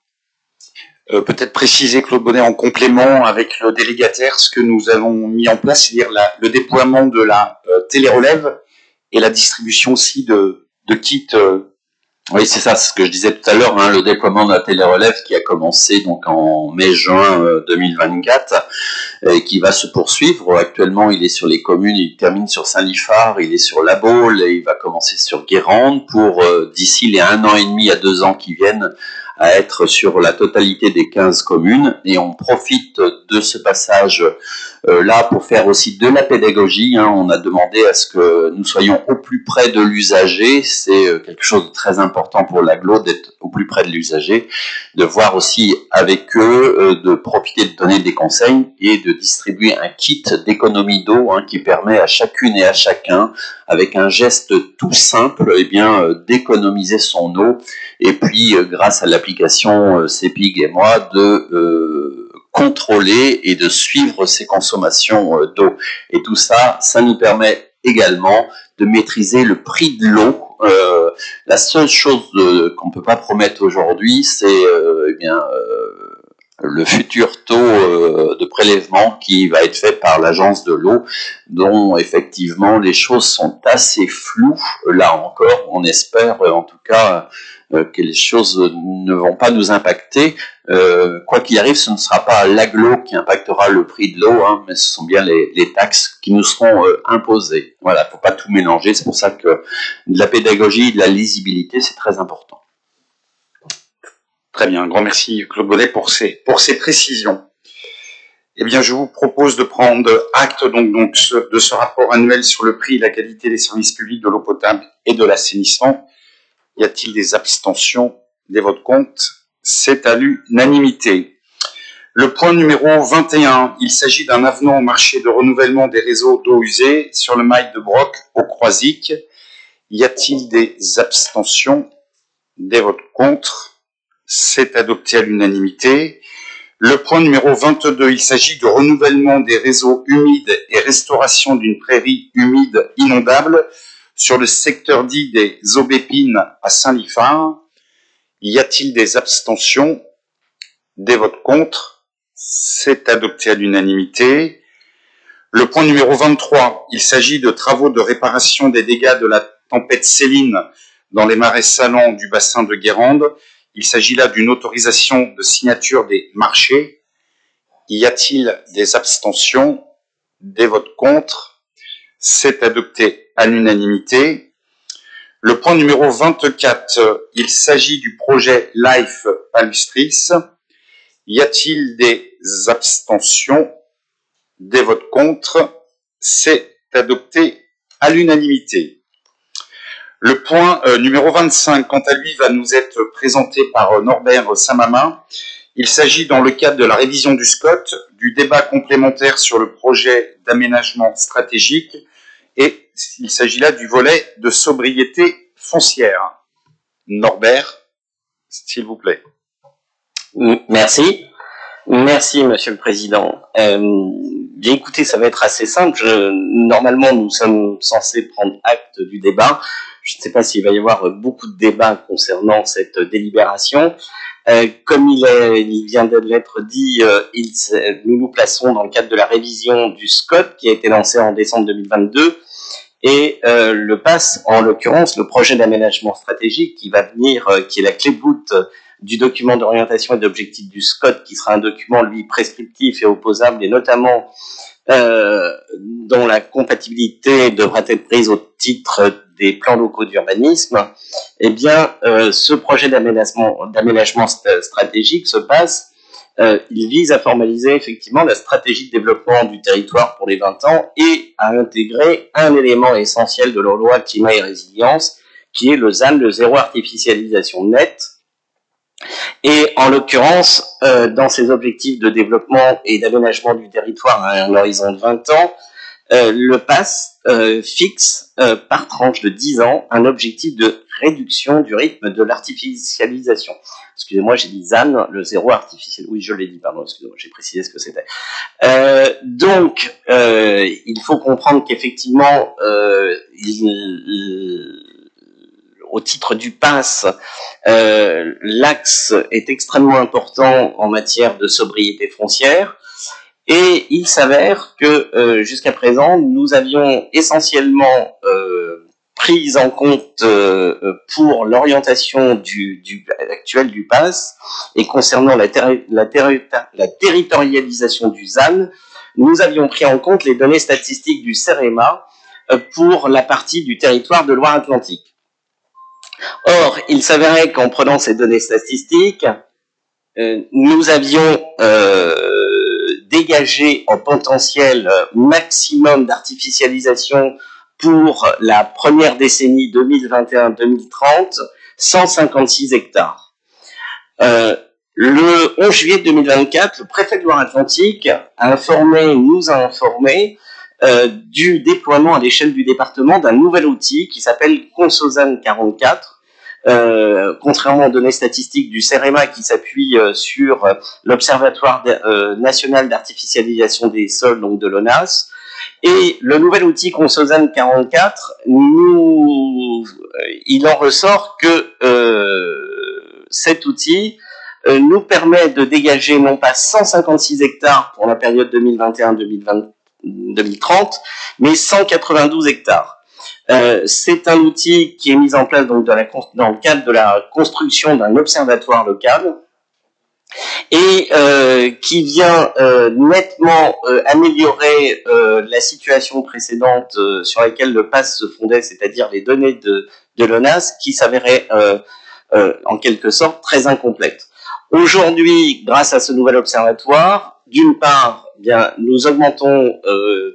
Peut-être préciser, Claude Bonnet, en complément avec le délégataire, ce que nous avons mis en place, c'est-à-dire le déploiement de la télérelève et la distribution aussi de kits. Oui, c'est ça, c'est ce que je disais tout à l'heure, hein, le déploiement de la télérelève qui a commencé donc en mai-juin 2024 et qui va se poursuivre. Actuellement, il est sur les communes, il termine sur Saint-Liphard, il est sur La Baule et il va commencer sur Guérande pour d'ici les 1 an et demi à 2 ans qui viennent à être sur la totalité des 15 communes. Et on profite de ce passage là pour faire aussi de la pédagogie, hein. On a demandé à ce que nous soyons au plus près de l'usager, c'est quelque chose de très important pour l'agglo d'être au plus près de l'usager, de voir aussi avec eux, de profiter de donner des conseils et de distribuer un kit d'économie d'eau, hein, qui permet à chacune et à chacun, avec un geste tout simple, eh bien d'économiser son eau, et puis grâce à l'application CEPIG et moi de contrôler et de suivre ses consommations d'eau. Et tout ça, ça nous permet également de maîtriser le prix de l'eau. La seule chose qu'on ne peut pas promettre aujourd'hui, c'est le futur taux de prélèvement qui va être fait par l'agence de l'eau, dont effectivement les choses sont assez floues. Là encore, on espère en tout cas que les choses ne vont pas nous impacter. Quoi qu'il arrive, ce ne sera pas l'agglo qui impactera le prix de l'eau, hein, mais ce sont bien les taxes qui nous seront imposées. Voilà, faut pas tout mélanger. C'est pour ça que de la pédagogie, de la lisibilité, c'est très important. Très bien, un grand merci Claude Bonnet pour ces précisions. Eh bien, je vous propose de prendre acte de ce rapport annuel sur le prix et la qualité des services publics de l'eau potable et de l'assainissement. Y a-t-il des abstentions, des votes contre? C'est à l'unanimité. Le point numéro 21, il s'agit d'un avenant au marché de renouvellement des réseaux d'eau usée sur le mail de Broc au Croisic. Y a-t-il des abstentions, des votes contre? C'est adopté à l'unanimité. Le point numéro 22, il s'agit de renouvellement des réseaux humides et restauration d'une prairie humide inondable sur le secteur dit des Aubépines à Saint-Liphard. Y a-t-il des abstentions, des votes contre? C'est adopté à l'unanimité. Le point numéro 23, il s'agit de travaux de réparation des dégâts de la tempête Céline dans les marais salants du bassin de Guérande. Il s'agit là d'une autorisation de signature des marchés. Y a-t-il des abstentions, des votes contre? C'est adopté à l'unanimité. Le point numéro 24, il s'agit du projet Life Palustris. Y a-t-il des abstentions, des votes contre? C'est adopté à l'unanimité. Le point numéro 25, quant à lui, va nous être présenté par Norbert Samama. Il s'agit, dans le cadre de la révision du SCOT, du débat complémentaire sur le projet d'aménagement stratégique, et il s'agit là du volet de sobriété foncière. Norbert, s'il vous plaît. Merci. Merci, Monsieur le Président. Bien écoutez, ça va être assez simple. Normalement, nous sommes censés prendre acte du débat. Je ne sais pas s'il va y avoir beaucoup de débats concernant cette délibération. Comme il vient de l'être dit, nous nous plaçons dans le cadre de la révision du SCOT qui a été lancé en décembre 2022 et le PAS, en l'occurrence, le projet d'aménagement stratégique qui va venir, qui est la clé de voûte du document d'orientation et d'objectifs du SCOT, qui sera un document, lui, prescriptif et opposable, et notamment dont la compatibilité devra être prise au titre des plans locaux d'urbanisme. Eh bien, ce projet d'aménagement stratégique se passe, il vise à formaliser effectivement la stratégie de développement du territoire pour les 20 ans et à intégrer un élément essentiel de la loi climat et résilience, qui est le ZAN, le zéro artificialisation nette. Et en l'occurrence, dans ces objectifs de développement et d'aménagement du territoire à un horizon de 20 ans, le PAS fixe par tranche de 10 ans un objectif de réduction du rythme de l'artificialisation. Excusez-moi, j'ai dit ZAN, le zéro artificiel. Oui, je l'ai dit, pardon, excusez-moi, j'ai précisé ce que c'était. Donc, il faut comprendre qu'effectivement, au titre du PAS, l'axe est extrêmement important en matière de sobriété foncière. Et il s'avère que jusqu'à présent, nous avions essentiellement pris en compte pour l'orientation actuelle du PAS et concernant la territorialisation du ZAN, nous avions pris en compte les données statistiques du CEREMA pour la partie du territoire de Loire-Atlantique. Or, il s'avérait qu'en prenant ces données statistiques, nous avions dégagé en potentiel maximum d'artificialisation pour la première décennie 2021-2030, 156 hectares. Le 11 juillet 2024, le préfet de Loire-Atlantique nous a informé du déploiement à l'échelle du département d'un nouvel outil qui s'appelle Consozan 44, contrairement aux données statistiques du CEREMA qui s'appuie sur l'Observatoire national d'artificialisation des sols, donc de l'ONAS, et le nouvel outil Consozan 44, il en ressort que cet outil nous permet de dégager non pas 156 hectares pour la période 2021-2030, mais 192 hectares. C'est un outil qui est mis en place donc dans le cadre de la construction d'un observatoire local et qui vient nettement améliorer la situation précédente sur laquelle le PAS se fondait, c'est-à-dire les données de l'ONAS qui s'avéraient en quelque sorte très incomplètes. Aujourd'hui, grâce à ce nouvel observatoire, d'une part, bien, nous augmentons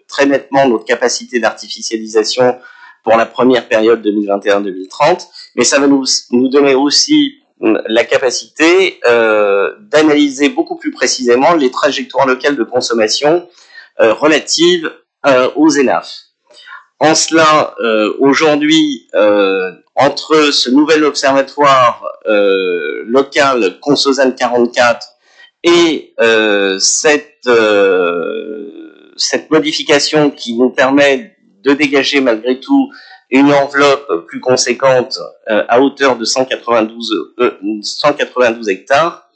très nettement notre capacité d'artificialisation pour la première période 2021-2030, mais ça va nous donner aussi la capacité d'analyser beaucoup plus précisément les trajectoires locales de consommation relatives aux ENAF. En cela, aujourd'hui, entre ce nouvel observatoire local Consozan 44 et cette modification qui nous permet de dégager malgré tout une enveloppe plus conséquente à hauteur de 192 hectares,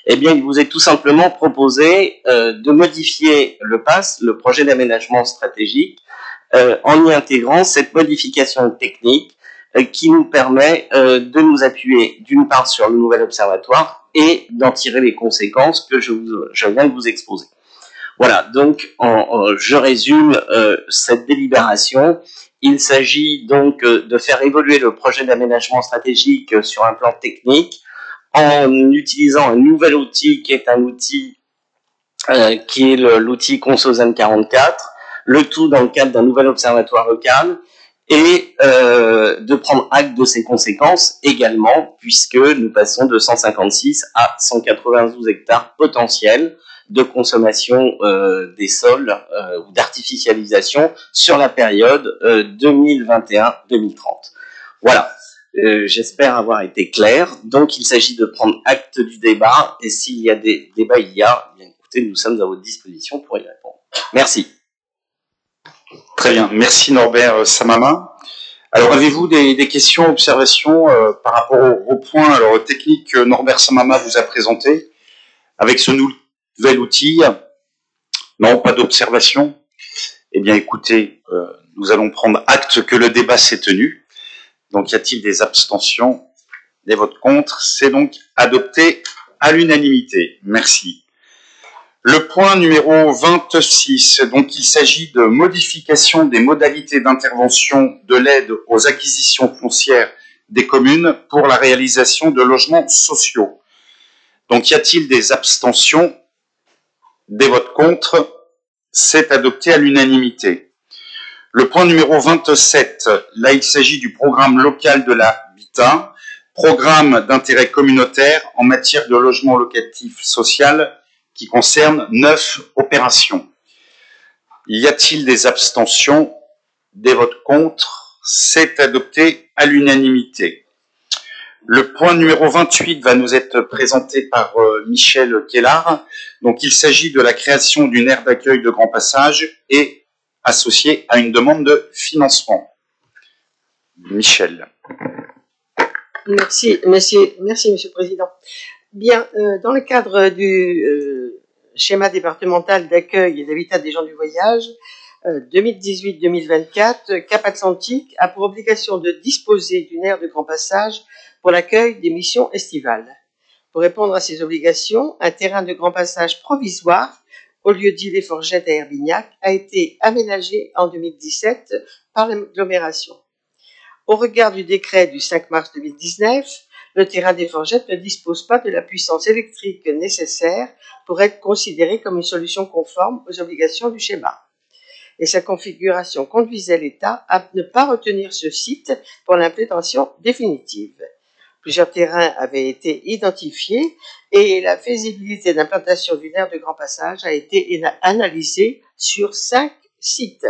eh bien, il vous est tout simplement proposé de modifier le PAS, le projet d'aménagement stratégique, en y intégrant cette modification technique qui nous permet de nous appuyer d'une part sur le nouvel observatoire et d'en tirer les conséquences que je viens de vous exposer. Voilà, donc je résume cette délibération. Il s'agit donc de faire évoluer le projet d'aménagement stratégique sur un plan technique en utilisant un nouvel outil qui est un outil qui est l'outil Consozan 44, le tout dans le cadre d'un nouvel observatoire local et de prendre acte de ses conséquences également puisque nous passons de 156 à 192 hectares potentiels de consommation des sols ou d'artificialisation sur la période 2021-2030. Voilà, j'espère avoir été clair. Donc il s'agit de prendre acte du débat et s'il y a des débats, bien écoutez, nous sommes à votre disposition pour y répondre. Merci. Très bien, merci Norbert Samama. Alors avez-vous des questions, observations par rapport au point technique que Norbert Samama vous a présenté avec ce nouvel outil? Non, pas d'observation. Eh bien, écoutez, nous allons prendre acte que le débat s'est tenu. Donc, y a-t-il des abstentions, des votes contre? C'est donc adopté à l'unanimité. Merci. Le point numéro 26, donc il s'agit de modification des modalités d'intervention de l'aide aux acquisitions foncières des communes pour la réalisation de logements sociaux. Donc, y a-t-il des abstentions, des votes contre? C'est adopté à l'unanimité. Le point numéro 27, là il s'agit du programme local de l'habitat, programme d'intérêt communautaire en matière de logement locatif social qui concerne 9 opérations. Y a-t-il des abstentions? Des votes contre? C'est adopté à l'unanimité. Le point numéro 28 va nous être présenté par Michel Kellard. Donc il s'agit de la création d'une aire d'accueil de grand passage et associée à une demande de financement. Michel. Merci, Monsieur le Président. Bien, dans le cadre du schéma départemental d'accueil et d'habitat des gens du voyage 2018-2024, Cap Atlantique a pour obligation de disposer d'une aire de grand passage pour l'accueil des missions estivales. Pour répondre à ces obligations, un terrain de grand passage provisoire au lieu-dit Les Forgettes à Herbignac a été aménagé en 2017 par l'agglomération. Au regard du décret du 5 mars 2019, le terrain des Forgettes ne dispose pas de la puissance électrique nécessaire pour être considéré comme une solution conforme aux obligations du schéma. Et sa configuration conduisait l'État à ne pas retenir ce site pour l'implantation définitive. Plusieurs terrains avaient été identifiés et la faisabilité d'implantation d'une aire de grand passage a été analysée sur 5 sites.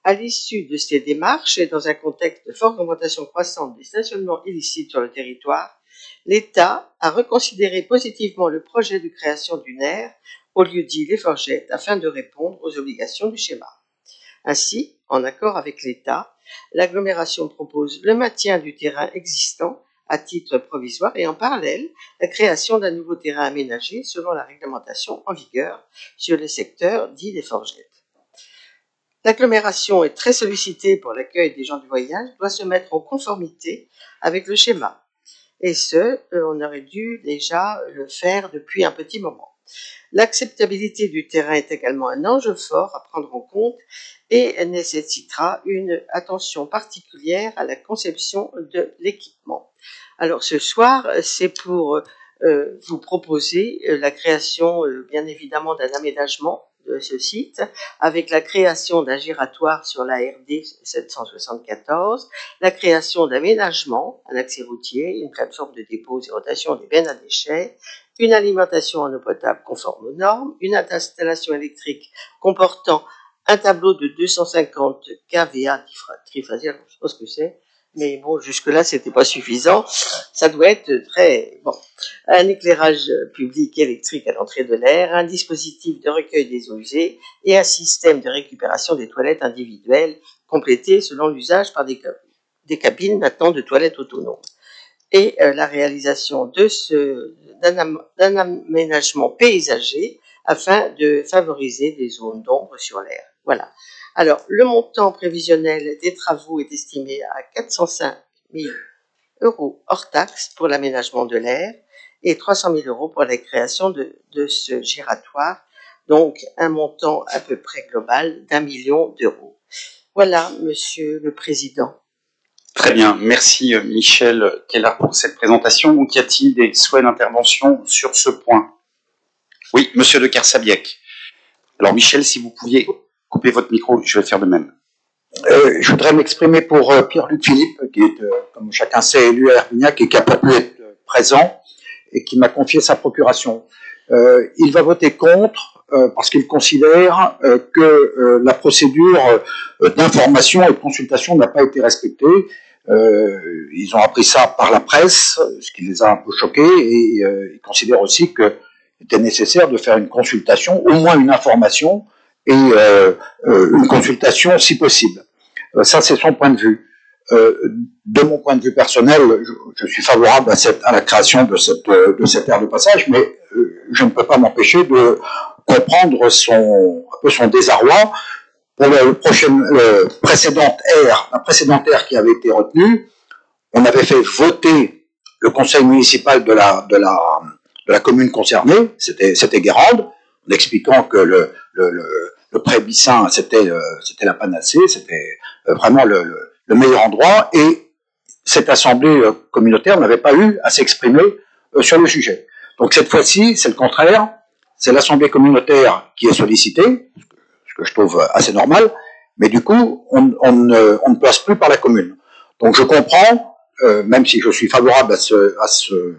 À l'issue de ces démarches et dans un contexte de forte augmentation croissante des stationnements illicites sur le territoire, l'État a reconsidéré positivement le projet de création d'une aire au lieu-dit Les Forgettes afin de répondre aux obligations du schéma. Ainsi, en accord avec l'État, l'agglomération propose le maintien du terrain existant à titre provisoire et en parallèle la création d'un nouveau terrain aménagé selon la réglementation en vigueur sur le secteur dit des Forgettes. L'agglomération est très sollicitée pour l'accueil des gens du voyage, doit se mettre en conformité avec le schéma. Et on aurait dû déjà le faire depuis un petit moment. L'acceptabilité du terrain est également un enjeu fort à prendre en compte et nécessitera une attention particulière à la conception de l'équipement. Alors ce soir, c'est pour vous proposer la création, bien évidemment, d'un aménagement de ce site, avec la création d'un giratoire sur la RD 774, la création d'aménagements, un accès routier, une plateforme de dépôt et rotation des bennes à déchets, une alimentation en eau potable conforme aux normes, une installation électrique comportant un tableau de 250 kVA triphasique, je sais pas ce que c'est, mais bon, jusque-là, c'était pas suffisant. Ça doit être très bon. Un éclairage public électrique à l'entrée de l'air, un dispositif de recueil des eaux usées et un système de récupération des toilettes individuelles complété selon l'usage par des cabines maintenant de toilettes autonomes. Et la réalisation d'un aménagement paysager afin de favoriser des zones d'ombre sur l'air. Voilà. Alors, le montant prévisionnel des travaux est estimé à 405 000 € hors taxe pour l'aménagement de l'air et 300 000 € pour la création de ce giratoire, donc un montant à peu près global d'1 million d'euros. Voilà, Monsieur le Président. Très bien, merci Michel Kellard pour cette présentation. Donc, y a-t-il des souhaits d'intervention sur ce point? Oui, Monsieur de Kersabiec. Alors Michel, si vous pouviez couper votre micro, je vais faire de même. Je voudrais m'exprimer pour Pierre-Luc Philippe, qui est, comme chacun sait, élu à Herbignac et qui n'a pas pu être présent et qui m'a confié sa procuration. Il va voter contre parce qu'il considère que la procédure d'information et de consultation n'a pas été respectée. Ils ont appris ça par la presse, ce qui les a un peu choqués, et ils considèrent aussi qu'il était nécessaire de faire une consultation, au moins une information, et une consultation si possible. Ça, c'est son point de vue. De mon point de vue personnel, je suis favorable à la création de cette aire de passage, mais je ne peux pas m'empêcher de comprendre un peu son désarroi. Pour la précédente aire qui avait été retenue, on avait fait voter le conseil municipal de la commune concernée, c'était Guérande, en expliquant que le pré Bissin, c'était la panacée, c'était vraiment le meilleur endroit, et cette assemblée communautaire n'avait pas eu à s'exprimer sur le sujet. Donc cette fois-ci, c'est le contraire, c'est l'assemblée communautaire qui est sollicitée, ce que je trouve assez normal, mais du coup, on ne passe plus par la commune. Donc je comprends, même si je suis favorable à ce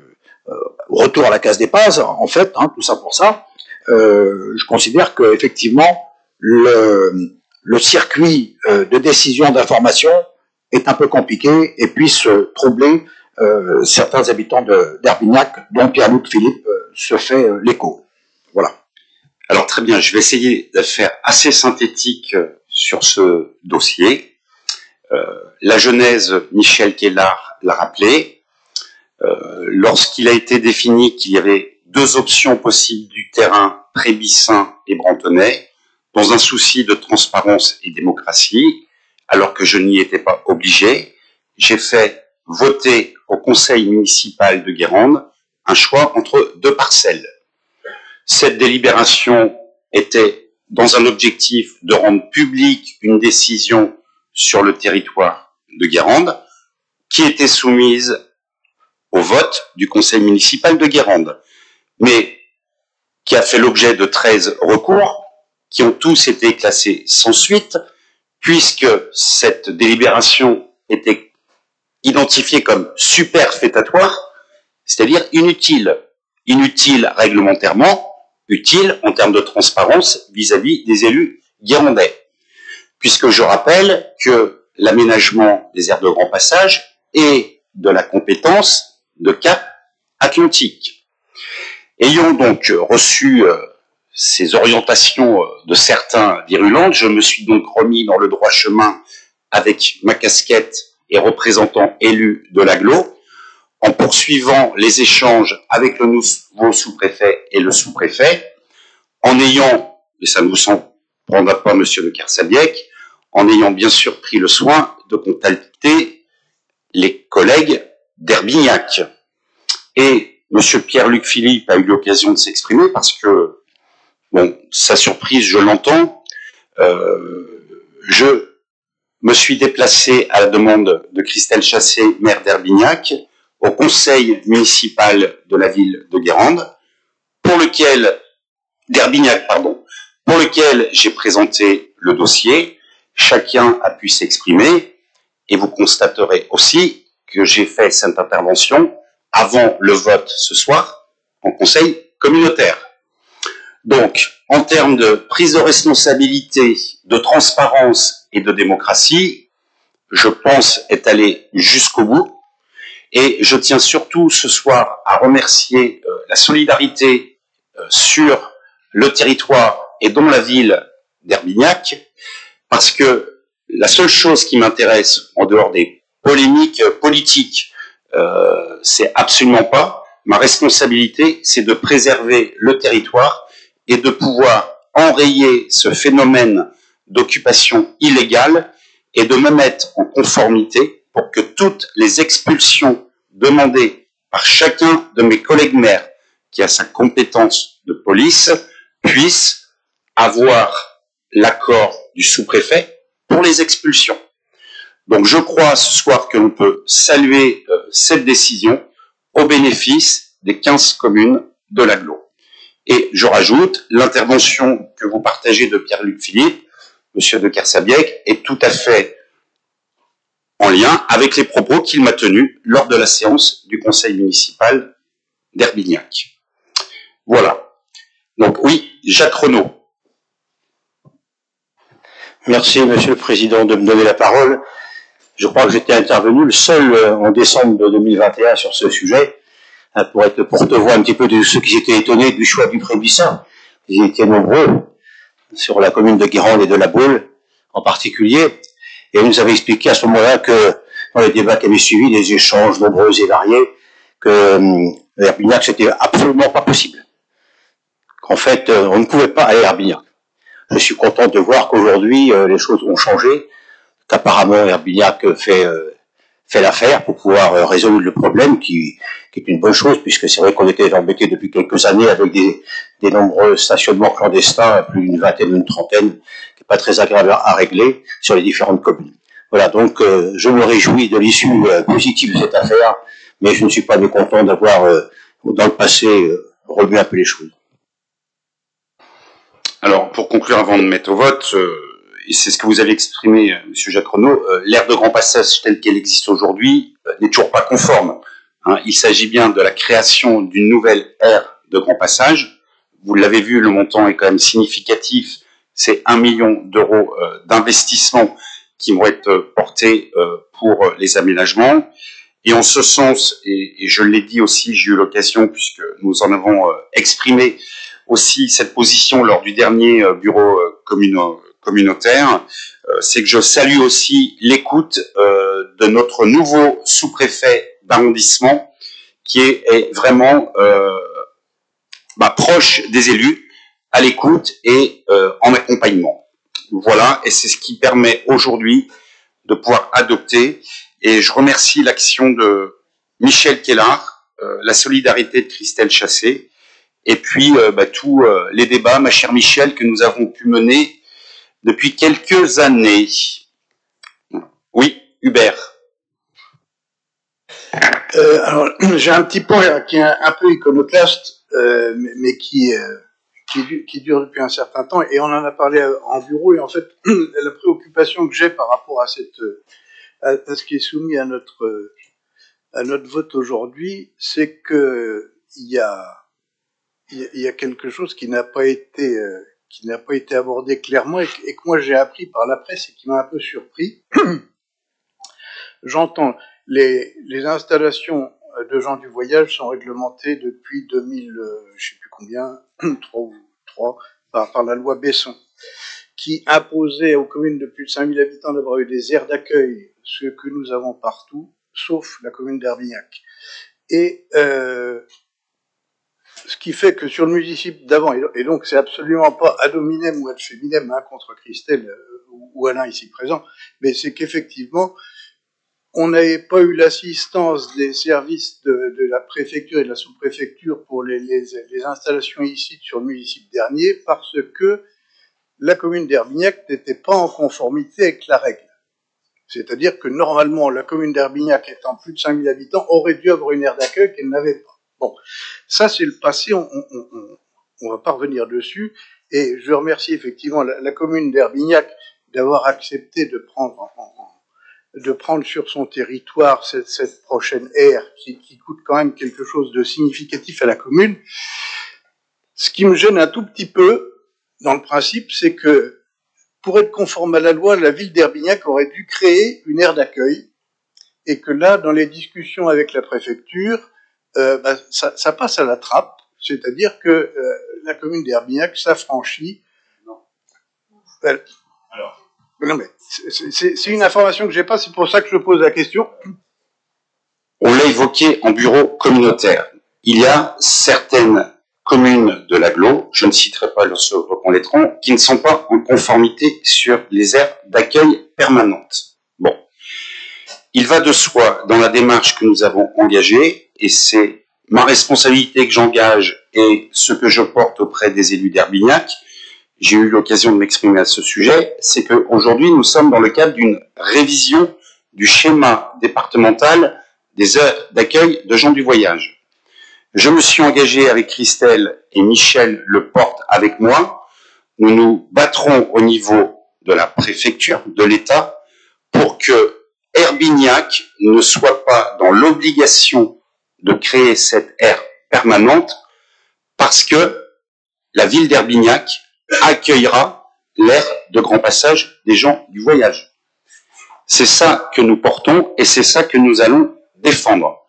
retour à la case départ, en fait, hein, tout ça pour ça, je considère que effectivement le circuit de décision d'information est un peu compliqué et puisse troubler certains habitants d'Herbignac, dont Pierre-Luc Philippe se fait l'écho. Voilà. Alors très bien, je vais essayer de faire assez synthétique sur ce dossier. La genèse, Michel Kellard l'a rappelé. Lorsqu'il a été défini qu'il y avait deux options possibles du terrain, Prébissin et Brantonnay, dans un souci de transparence et démocratie, alors que je n'y étais pas obligé, j'ai fait voter au conseil municipal de Guérande un choix entre deux parcelles. Cette délibération était dans un objectif de rendre publique une décision sur le territoire de Guérande, qui était soumise au vote du conseil municipal de Guérande, mais qui a fait l'objet de 13 recours, qui ont tous été classés sans suite, puisque cette délibération était identifiée comme superfétatoire, c'est-à-dire inutile. Inutile réglementairement, utile en termes de transparence vis-à-vis des élus guérandais. Puisque je rappelle que l'aménagement des aires de grand passage est de la compétence de Cap Atlantique. Ayant donc reçu ces orientations de certains virulentes, je me suis donc remis dans le droit chemin avec ma casquette et représentant élu de l'agglo, en poursuivant les échanges avec le nouveau sous-préfet et le sous-préfet, en ayant, et ça ne vous surprendra pas, monsieur de Kersabiec, en ayant bien sûr pris le soin de contacter les collègues d'Herbignac. Et monsieur Pierre-Luc Philippe a eu l'occasion de s'exprimer parce que, bon, sa surprise, je l'entends, je me suis déplacé à la demande de Christelle Chassé, maire d'Herbignac, au conseil municipal de la ville de Guérande, d'Herbignac, pour lequel j'ai présenté le dossier. Chacun a pu s'exprimer et vous constaterez aussi que j'ai fait cette intervention avant le vote ce soir en conseil communautaire. Donc, en termes de prise de responsabilité, de transparence et de démocratie, je pense être allé jusqu'au bout. Et je tiens surtout ce soir à remercier la solidarité sur le territoire et dont la ville d'Herbignac, parce que la seule chose qui m'intéresse, en dehors des polémiques politiques, c'est absolument pas. Ma responsabilité, c'est de préserver le territoire et de pouvoir enrayer ce phénomène d'occupation illégale et de me mettre en conformité pour que toutes les expulsions demandées par chacun de mes collègues maires qui a sa compétence de police puissent avoir l'accord du sous-préfet pour les expulsions. Donc je crois ce soir que l'on peut saluer cette décision au bénéfice des 15 communes de l'agglo. Et je rajoute, l'intervention que vous partagez de Pierre-Luc Philippe, monsieur de Kersabiec, est tout à fait en lien avec les propos qu'il m'a tenus lors de la séance du conseil municipal d'Herbignac. Voilà. Donc oui, Jacques Renaud. Merci, monsieur le président, de me donner la parole. Je crois que j'étais intervenu le seul en décembre de 2021 sur ce sujet, pour être porte-voix un petit peu de ceux qui étaient étonnés du choix du Prébissin. Ils étaient nombreux sur la commune de Guérande et de la Baule en particulier. Et on nous avait expliqué à ce moment-là que dans les débats qui avaient suivi, les échanges nombreux et variés, que Herbignac, c'était absolument pas possible. Qu'en fait, on ne pouvait pas aller à Herbignac. Je suis content de voir qu'aujourd'hui, les choses ont changé, qu'apparemment Herbignac fait l'affaire pour pouvoir résoudre le problème, qui est une bonne chose, puisque c'est vrai qu'on était embêtés depuis quelques années avec des nombreux stationnements clandestins, plus d'une vingtaine, une trentaine, qui n'est pas très agréable à régler sur les différentes communes. Voilà, donc je me réjouis de l'issue positive de cette affaire, mais je ne suis pas mécontent d'avoir, dans le passé, revu un peu les choses. Alors, pour conclure, avant de mettre au vote, et c'est ce que vous avez exprimé, Monsieur Jacques Renaud, l'aire de grand passage telle qu'elle existe aujourd'hui n'est toujours pas conforme. Hein. Il s'agit bien de la création d'une nouvelle aire de grand passage. Vous l'avez vu, le montant est quand même significatif. C'est 1 million d'euros d'investissement qui vont être portés pour les aménagements. Et en ce sens, et je l'ai dit aussi, j'ai eu l'occasion, puisque nous en avons exprimé aussi cette position lors du dernier bureau communautaire, c'est que je salue aussi l'écoute de notre nouveau sous-préfet d'arrondissement, qui est vraiment proche des élus, à l'écoute et en accompagnement. Voilà, et c'est ce qui permet aujourd'hui de pouvoir adopter. Et je remercie l'action de Michel Kellard, la solidarité de Christelle Chassé, et puis tous les débats, ma chère Michel, que nous avons pu mener depuis quelques années. Oui, Hubert. Alors, j'ai un petit point qui est un peu iconoclaste, mais qui dure depuis un certain temps, et on en a parlé en bureau, et en fait, la préoccupation que j'ai par rapport à ce qui est soumis à notre vote aujourd'hui, c'est que il y a quelque chose qui n'a pas été abordé clairement et que moi j'ai appris par la presse et qui m'a un peu surpris. J'entends les installations de gens du voyage sont réglementées depuis 2000, je sais plus combien, 3 par la loi Besson, qui imposait aux communes de plus de 5000 habitants d'avoir eu des aires d'accueil, ce que nous avons partout, sauf la commune d'Herbignac. Et ce qui fait que sur le municipio d'avant, et donc c'est absolument pas ad hominem ou ad feminem contre Christelle ou Alain ici présent, mais c'est qu'effectivement, on n'avait pas eu l'assistance des services de la préfecture et de la sous-préfecture pour les installations ici sur le municipio dernier, parce que la commune d'Herbignac n'était pas en conformité avec la règle. C'est-à-dire que normalement, la commune d'Herbignac, étant plus de 5000 habitants, aurait dû avoir une aire d'accueil qu'elle n'avait pas. Bon, ça c'est le passé, on va pas revenir dessus, et je remercie effectivement la commune d'Herbignac d'avoir accepté de prendre sur son territoire cette prochaine aire qui coûte quand même quelque chose de significatif à la commune. Ce qui me gêne un tout petit peu, dans le principe, c'est que pour être conforme à la loi, la ville d'Herbignac aurait dû créer une aire d'accueil, et que là, dans les discussions avec la préfecture, ça passe à la trappe, c'est-à-dire que la commune d'Herbignac s'affranchit. Non, mais c'est une information que j'ai pas, c'est pour ça que je pose la question. On l'a évoqué en bureau communautaire. Il y a certaines communes de l'agglo, je ne citerai pas ce reconnaîtront, qui ne sont pas en conformité sur les aires d'accueil permanentes. Bon. Il va de soi, dans la démarche que nous avons engagée, et c'est ma responsabilité que j'engage et ce que je porte auprès des élus d'Herbignac, j'ai eu l'occasion de m'exprimer à ce sujet, c'est qu'aujourd'hui, nous sommes dans le cadre d'une révision du schéma départemental des heures d'accueil de gens du voyage. Je me suis engagé avec Christelle et Michel le porte avec moi. Nous nous battrons au niveau de la préfecture, de l'État, pour que Herbignac ne soit pas dans l'obligation de créer cette aire permanente, parce que la ville d'Herbignac accueillera l'aire de grand passage des gens du voyage. C'est ça que nous portons et c'est ça que nous allons défendre.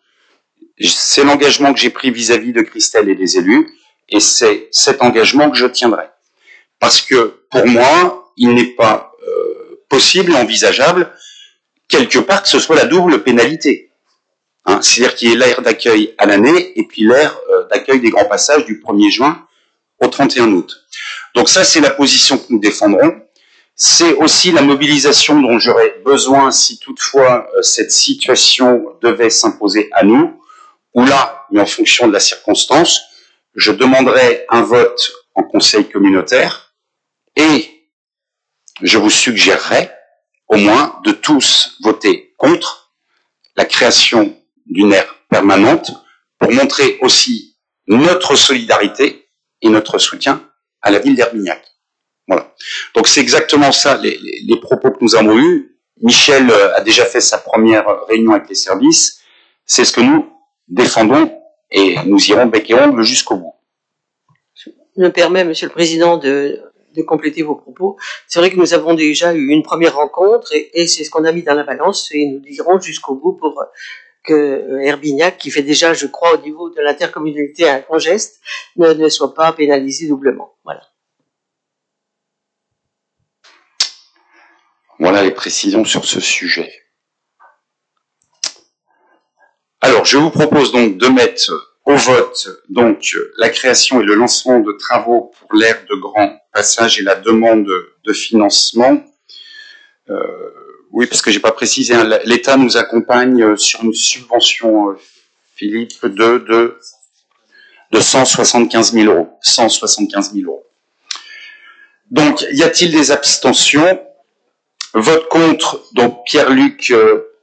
C'est l'engagement que j'ai pris vis-à-vis de Christelle et des élus, et c'est cet engagement que je tiendrai. Parce que pour moi, il n'est pas possible et envisageable quelque part que ce soit la double pénalité. Hein, c'est-à-dire qu'il y ait l'aire d'accueil à l'année et puis l'aire d'accueil des grands passages du 1er juin au 31 août. Donc ça, c'est la position que nous défendrons. C'est aussi la mobilisation dont j'aurais besoin si toutefois cette situation devait s'imposer à nous, ou là, mais en fonction de la circonstance, je demanderai un vote en conseil communautaire et je vous suggérerai au moins de tous voter contre la création d'une aire permanente pour montrer aussi notre solidarité et notre soutien à la ville d'Herbignac. Voilà. Donc c'est exactement ça, les propos que nous avons eus. Michel a déjà fait sa première réunion avec les services. C'est ce que nous défendons et nous irons bec et ongle jusqu'au bout. Je me permets, Monsieur le Président, de compléter vos propos. C'est vrai que nous avons déjà eu une première rencontre et c'est ce qu'on a mis dans la balance et nous irons jusqu'au bout pour que Herbignac, qui fait déjà, je crois, au niveau de l'intercommunalité un grand geste, ne soit pas pénalisé doublement. Voilà. Voilà les précisions sur ce sujet. Alors, je vous propose donc de mettre au vote donc la création et le lancement de travaux pour l'aire de grand passage et la demande de financement. Oui, parce que j'ai pas précisé, hein, l'État nous accompagne sur une subvention, Philippe, de 175 000 euros. 175 000 euros. Donc, y a-t-il des abstentions? Vote contre, donc Pierre-Luc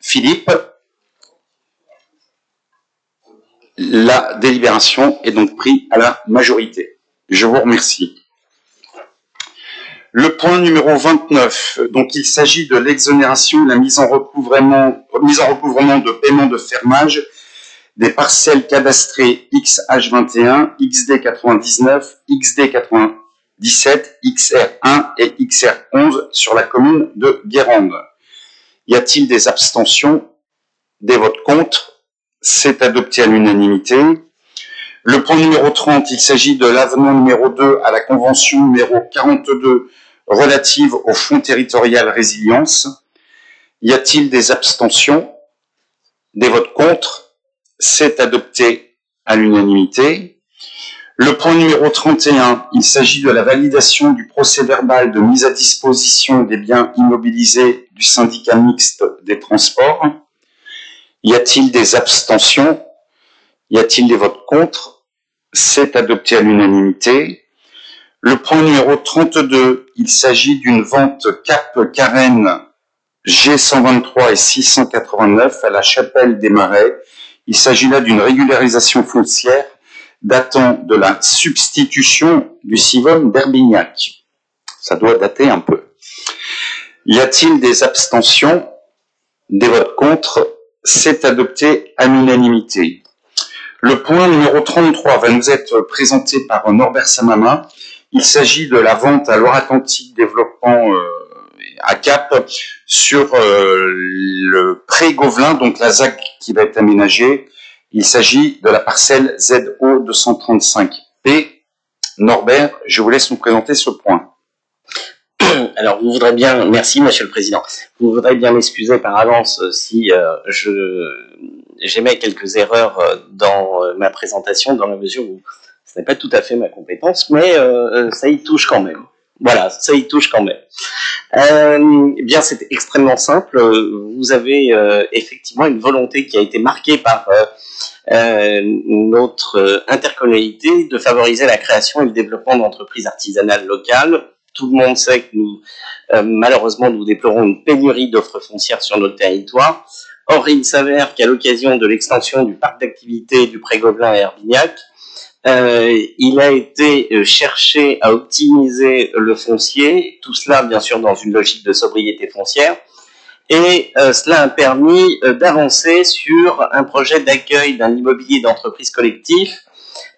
Philippe. La délibération est donc prise à la majorité. Je vous remercie. Le point numéro 29, donc il s'agit de l'exonération de la mise en recouvrement de paiement de fermage des parcelles cadastrées XH21, XD99, XD97, XR1 et XR11 sur la commune de Guérande. Y a-t-il des abstentions? Des votes contre? C'est adopté à l'unanimité. Le point numéro 30, il s'agit de l'avenant numéro 2 à la convention numéro 42 relative au Fonds territorial résilience. Y a-t-il des abstentions? Des votes contre? C'est adopté à l'unanimité. Le point numéro 31, il s'agit de la validation du procès-verbal de mise à disposition des biens immobilisés du syndicat mixte des transports. Y a-t-il des abstentions? Y a-t-il des votes contre? C'est adopté à l'unanimité. Le point numéro 32, il s'agit d'une vente Cap Carène G123 et 689 à la Chapelle des Marais. Il s'agit là d'une régularisation foncière datant de la substitution du Civonne d'Herbignac. Ça doit dater un peu. Y a-t-il des abstentions? Des votes contre? C'est adopté à l'unanimité. Le point numéro 33 va nous être présenté par Norbert Samama. Il s'agit de la vente à Loire-Atlantique Développement à Cap sur le pré Gauvelin, donc la ZAC qui va être aménagée. Il s'agit de la parcelle ZO 235P. Norbert, je vous laisse nous présenter ce point. Alors, vous voudrez bien, merci Monsieur le Président, vous voudrez bien m'excuser par avance si j'émets quelques erreurs dans ma présentation, dans la mesure où ce n'est pas tout à fait ma compétence, mais ça y touche quand même. Voilà, ça y touche quand même. Bien, c'est extrêmement simple. Vous avez effectivement une volonté qui a été marquée par notre intercommunalité de favoriser la création et le développement d'entreprises artisanales locales. Tout le monde sait que nous, malheureusement, nous déplorons une pénurie d'offres foncières sur notre territoire. Or, il s'avère qu'à l'occasion de l'extension du parc d'activités du Pré-Gobelin à Herbignac, il a été cherché à optimiser le foncier, tout cela bien sûr dans une logique de sobriété foncière, et cela a permis d'avancer sur un projet d'accueil d'un immobilier d'entreprise collectif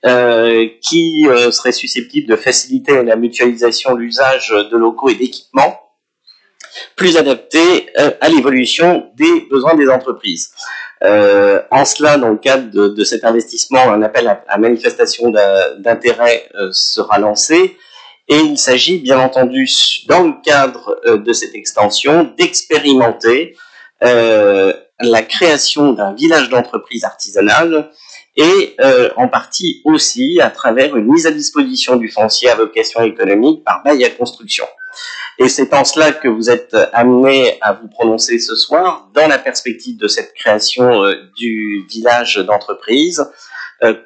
qui serait susceptible de faciliter la mutualisation, l'usage de locaux et d'équipements plus adaptés à l'évolution des besoins des entreprises. En cela, dans le cadre de cet investissement, un appel à manifestation d'intérêt sera lancé et il s'agit bien entendu, dans le cadre de cette extension, d'expérimenter la création d'un village d'entreprise artisanale et en partie aussi à travers une mise à disposition du foncier à vocation économique par bail à construction. Et c'est en cela que vous êtes amenés à vous prononcer ce soir dans la perspective de cette création du village d'entreprise.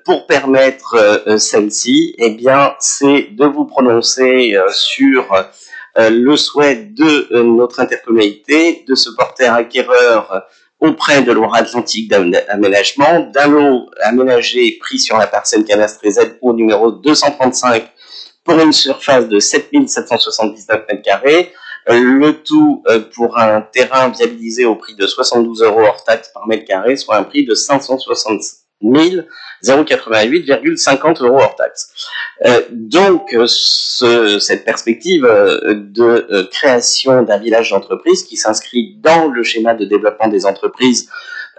Pour permettre celle-ci, eh bien, c'est de vous prononcer sur le souhait de notre intercommunalité de se porter acquéreur auprès de Loire-Atlantique d'Aménagement d'un lot aménagé pris sur la parcelle cadastrée ZO numéro 235 pour une surface de 7779 m², le tout pour un terrain viabilisé au prix de 72 € hors taxe par mètre carré, soit un prix de 560 088,50 € hors taxe. Donc, cette perspective de création d'un village d'entreprise qui s'inscrit dans le schéma de développement des entreprises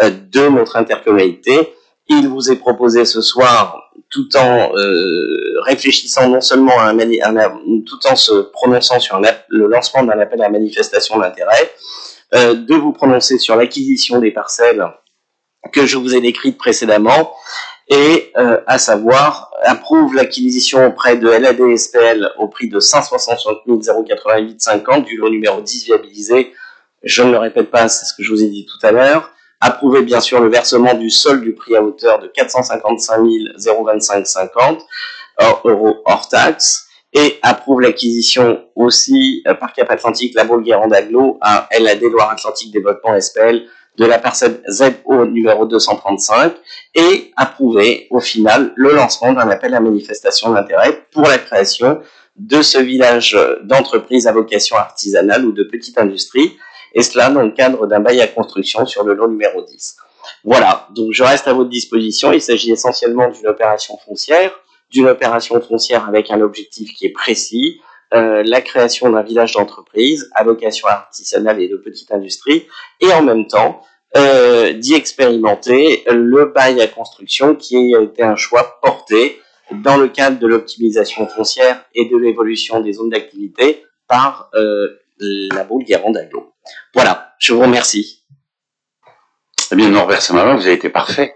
de notre intercommunalité, il vous est proposé ce soir, tout en réfléchissant non seulement tout en se prononçant sur le lancement d'un appel à manifestation d'intérêt, de vous prononcer sur l'acquisition des parcelles que je vous ai décrites précédemment, et à savoir, approuve l'acquisition auprès de LAD-SPL au prix de 560 088,50 du lot numéro 10 viabilisé. Je ne le répète pas, c'est ce que je vous ai dit tout à l'heure. Approuvez bien sûr le versement du solde du prix à hauteur de 455 025,50 € hors taxe, et approuve l'acquisition aussi par Cap Atlantique La Baule-Guérande Agglo à LAD Loire-Atlantique Développement SPL de la parcelle ZO numéro 235, et approuver au final le lancement d'un appel à manifestation d'intérêt pour la création de ce village d'entreprise à vocation artisanale ou de petite industrie, et cela dans le cadre d'un bail à construction sur le lot numéro 10. Voilà, donc je reste à votre disposition. Il s'agit essentiellement d'une opération foncière avec un objectif qui est précis, la création d'un village d'entreprise à vocation artisanale et de petite industrie, et en même temps d'y expérimenter le bail à construction qui a été un choix porté dans le cadre de l'optimisation foncière et de l'évolution des zones d'activité par La Baule-Guérande Agglo. Voilà, je vous remercie. Eh bien, Norbert Saint-Martin, vous avez été parfait.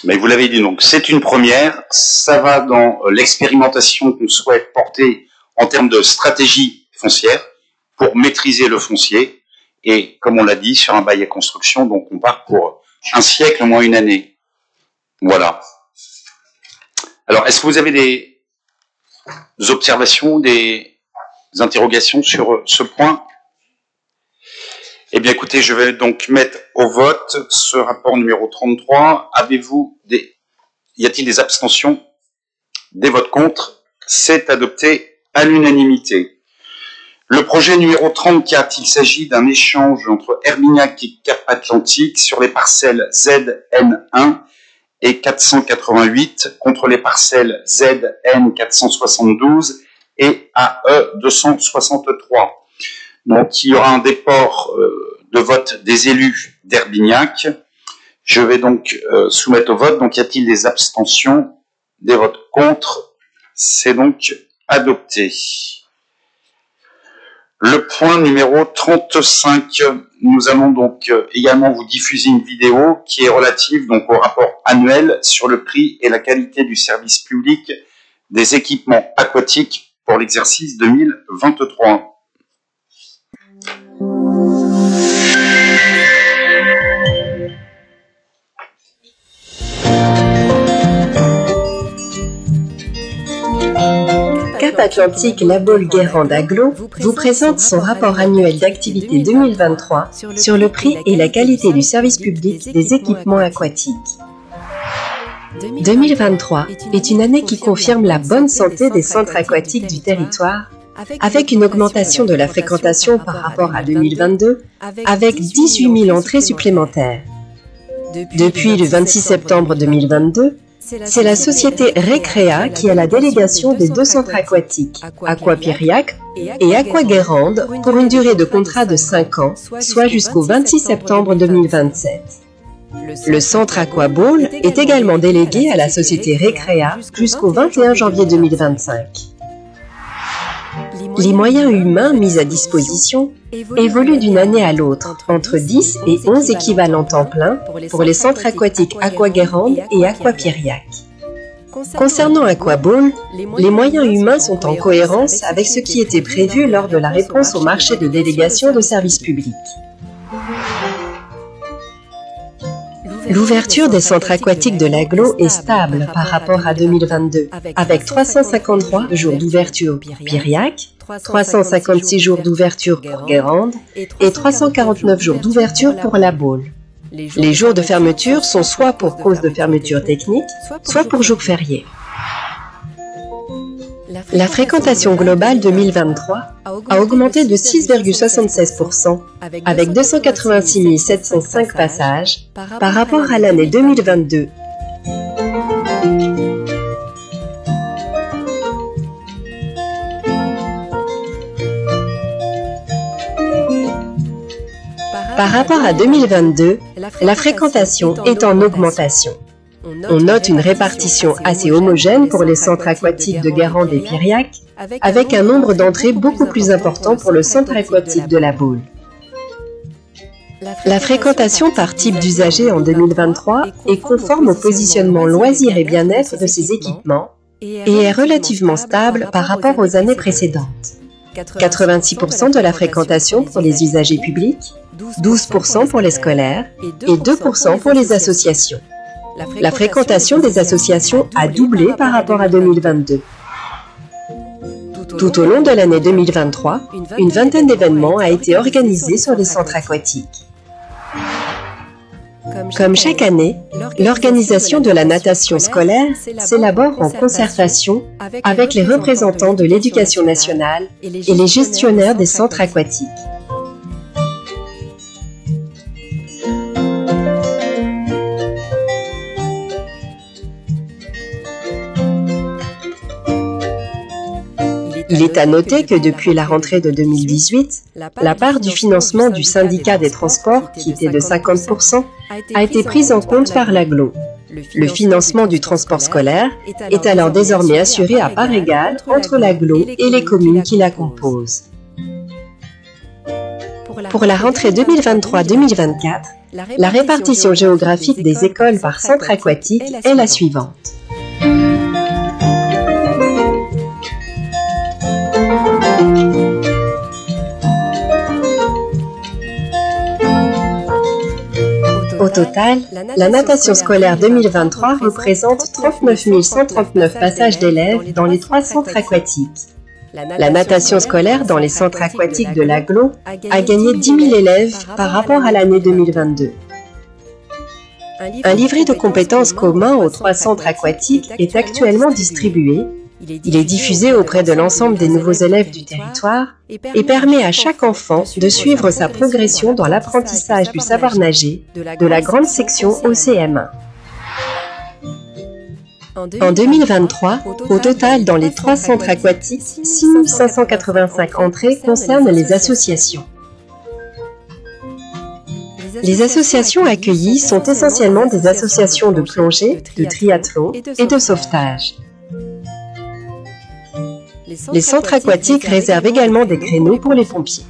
Mais vous l'avez dit, donc c'est une première, ça va dans l'expérimentation qu'on souhaite porter en termes de stratégie foncière pour maîtriser le foncier, et comme on l'a dit, sur un bail à construction, donc on part pour un siècle, au moins une année. Voilà. Alors, est-ce que vous avez des observations, des interrogations sur ce point? Eh bien, écoutez, je vais donc mettre au vote ce rapport numéro 33. Y a-t-il des abstentions? Des votes contre? C'est adopté à l'unanimité. Le projet numéro 34, il s'agit d'un échange entre Herbignac et Cap Atlantique sur les parcelles ZN1 et 488 contre les parcelles ZN 472 et AE 263. Donc, il y aura un déport de vote des élus d'Herbignac. Je vais donc soumettre au vote. Donc, y a-t-il des abstentions? Des votes contre? C'est donc adopté. Le point numéro 35, nous allons donc également vous diffuser une vidéo qui est relative donc au rapport annuel sur le prix et la qualité du service public des équipements aquatiques pour l'exercice 2023. Cap Atlantique La Baule-Guérande Agglo vous présente son rapport annuel d'activité 2023 sur le prix et la qualité du service public des équipements aquatiques. 2023 est une année qui confirme la bonne santé des centres aquatiques du territoire, avec une augmentation de la fréquentation par rapport à 2022, avec 18 000 entrées supplémentaires. Depuis le 26 septembre 2022, c'est la société Recrea qui a la délégation des deux centres aquatiques, Aquapiriac et Aquaguérande, pour une durée de contrat de 5 ans, soit jusqu'au 26 septembre 2027. Le centre Aquabaule est également délégué à la société Recrea jusqu'au 21 janvier 2025. Les moyens humains mis à disposition évoluent d'une année à l'autre, entre 10 et 11 équivalents temps plein pour les centres aquatiques Aquaguérande et Aquapiriac. Concernant Aquabaule, les moyens humains sont en cohérence avec ce qui était prévu lors de la réponse au marché de délégation de services publics. L'ouverture des centres aquatiques de l'Agglo est stable par rapport à 2022, avec 353 jours d'ouverture pour Piriac, 356 jours d'ouverture pour Guérande et 349 jours d'ouverture pour La Baule. Les jours de fermeture sont soit pour cause de fermeture technique, soit pour jours fériés. La fréquentation globale 2023 a augmenté de 6,76% avec 286 705 passages par rapport à l'année 2022. Par rapport à 2022, la fréquentation est en augmentation. On note une répartition assez homogène pour les centres aquatiques de Guérande et Piriac, avec un nombre d'entrées beaucoup plus important pour le centre aquatique de La Baule. La fréquentation par type d'usager en 2023 est conforme au positionnement loisirs et bien-être de ces équipements et est relativement stable par rapport aux années précédentes. 86% de la fréquentation pour les usagers publics, 12% pour les scolaires et 2% pour les associations. La fréquentation des associations a doublé par rapport à 2022. Tout au long de l'année 2023, une vingtaine d'événements a été organisée sur les centres aquatiques. Comme chaque année, l'organisation de la natation scolaire s'élabore en concertation avec les représentants de l'éducation nationale et les gestionnaires des centres aquatiques. Il est à noter que depuis la rentrée de 2018, la part du financement du syndicat des transports, qui était de 50%, a été prise en compte par l'AGLO. Le financement du transport scolaire est alors désormais assuré à part égale entre l'AGLO et les communes qui la composent. Pour la rentrée 2023-2024, la répartition géographique des écoles par centre aquatique est la suivante. Au total, la natation scolaire 2023 représente 39 139 passages d'élèves dans les 3 centres aquatiques. La natation scolaire dans les centres aquatiques de l'AGLO a gagné 10 000 élèves par rapport à l'année 2022. Un livret de compétences commun aux 3 centres aquatiques est actuellement distribué. Il est diffusé auprès de l'ensemble des nouveaux élèves du territoire et permet à chaque enfant de suivre sa progression dans l'apprentissage du savoir nager de la grande section au CM1. En 2023, au total dans les 3 centres aquatiques, 6 585 entrées concernent les associations. Les associations accueillies sont essentiellement des associations de plongée, de triathlon et de sauvetage. Les centres aquatiques réservent également des créneaux pour les pompiers.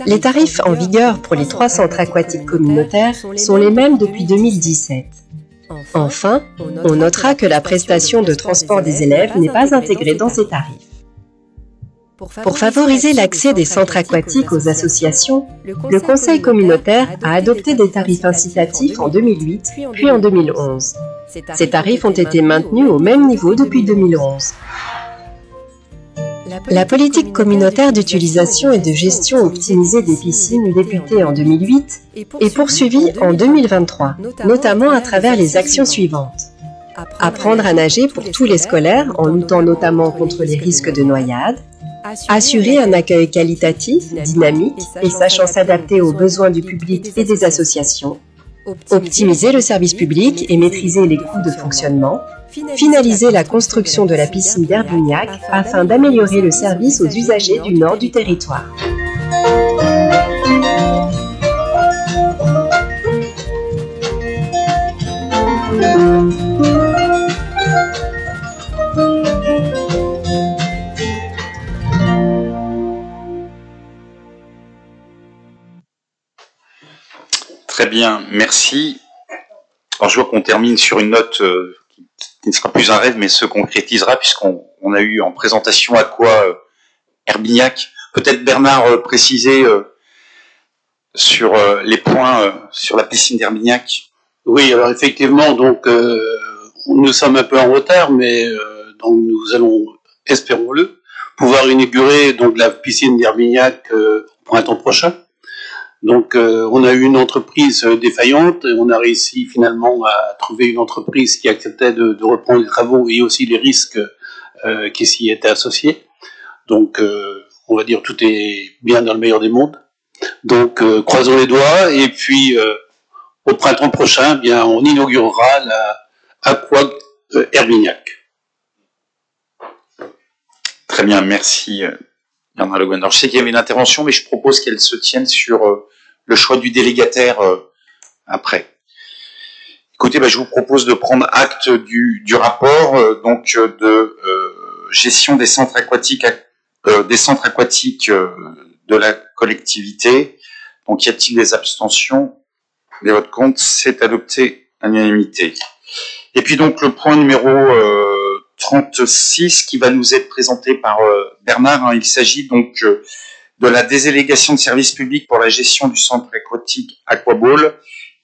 Les tarifs en vigueur pour les 3 centres aquatiques communautaires sont les mêmes depuis 2017. Enfin, on notera que la prestation de transport des élèves n'est pas intégrée dans ces tarifs. Pour favoriser l'accès des centres aquatiques aux associations, le Conseil communautaire a adopté des tarifs incitatifs en 2008 puis en 2011. Ces tarifs ont été maintenus au même niveau depuis 2011. La politique communautaire d'utilisation et de gestion optimisée des piscines débutée en 2008 est poursuivie en 2023, notamment à travers les actions suivantes. Apprendre à nager pour tous les scolaires en luttant notamment contre les risques de noyade, assurer un accueil qualitatif, dynamique et sachant s'adapter aux besoins du public et des associations, optimiser le service public et maîtriser les coûts de fonctionnement, finaliser la construction de la piscine d'Herbignac afin d'améliorer le service aux usagers du nord du territoire. Très bien, merci. Alors je vois qu'on termine sur une note qui ne sera plus un rêve, mais se concrétisera, puisqu'on a eu en présentation à quoi Herbignac. Peut-être Bernard préciser sur les points sur la piscine d'Herbignac. Oui, alors effectivement, donc nous sommes un peu en retard, mais donc nous allons, espérons-le, pouvoir inaugurer donc la piscine d'Herbignac au printemps prochain. Donc, on a eu une entreprise défaillante, et on a réussi finalement à trouver une entreprise qui acceptait de reprendre les travaux et aussi les risques qui s'y étaient associés. Donc, on va dire tout est bien dans le meilleur des mondes. Donc, croisons les doigts, et puis au printemps prochain, eh bien, on inaugurera la Aqua Herbignac. Très bien, merci Bernard Le Guen. Alors, je sais qu'il y avait une intervention, mais je propose qu'elle se tienne sur le choix du délégataire après. Écoutez, je vous propose de prendre acte du rapport de gestion des centres aquatiques de la collectivité. Donc, y a-t-il des abstentions? Des votes contre? C'est adopté à l'unanimité. Et puis donc le point numéro 36 qui va nous être présenté par Bernard. Il s'agit donc de la délégation de service public pour la gestion du centre aquatique Aquaball.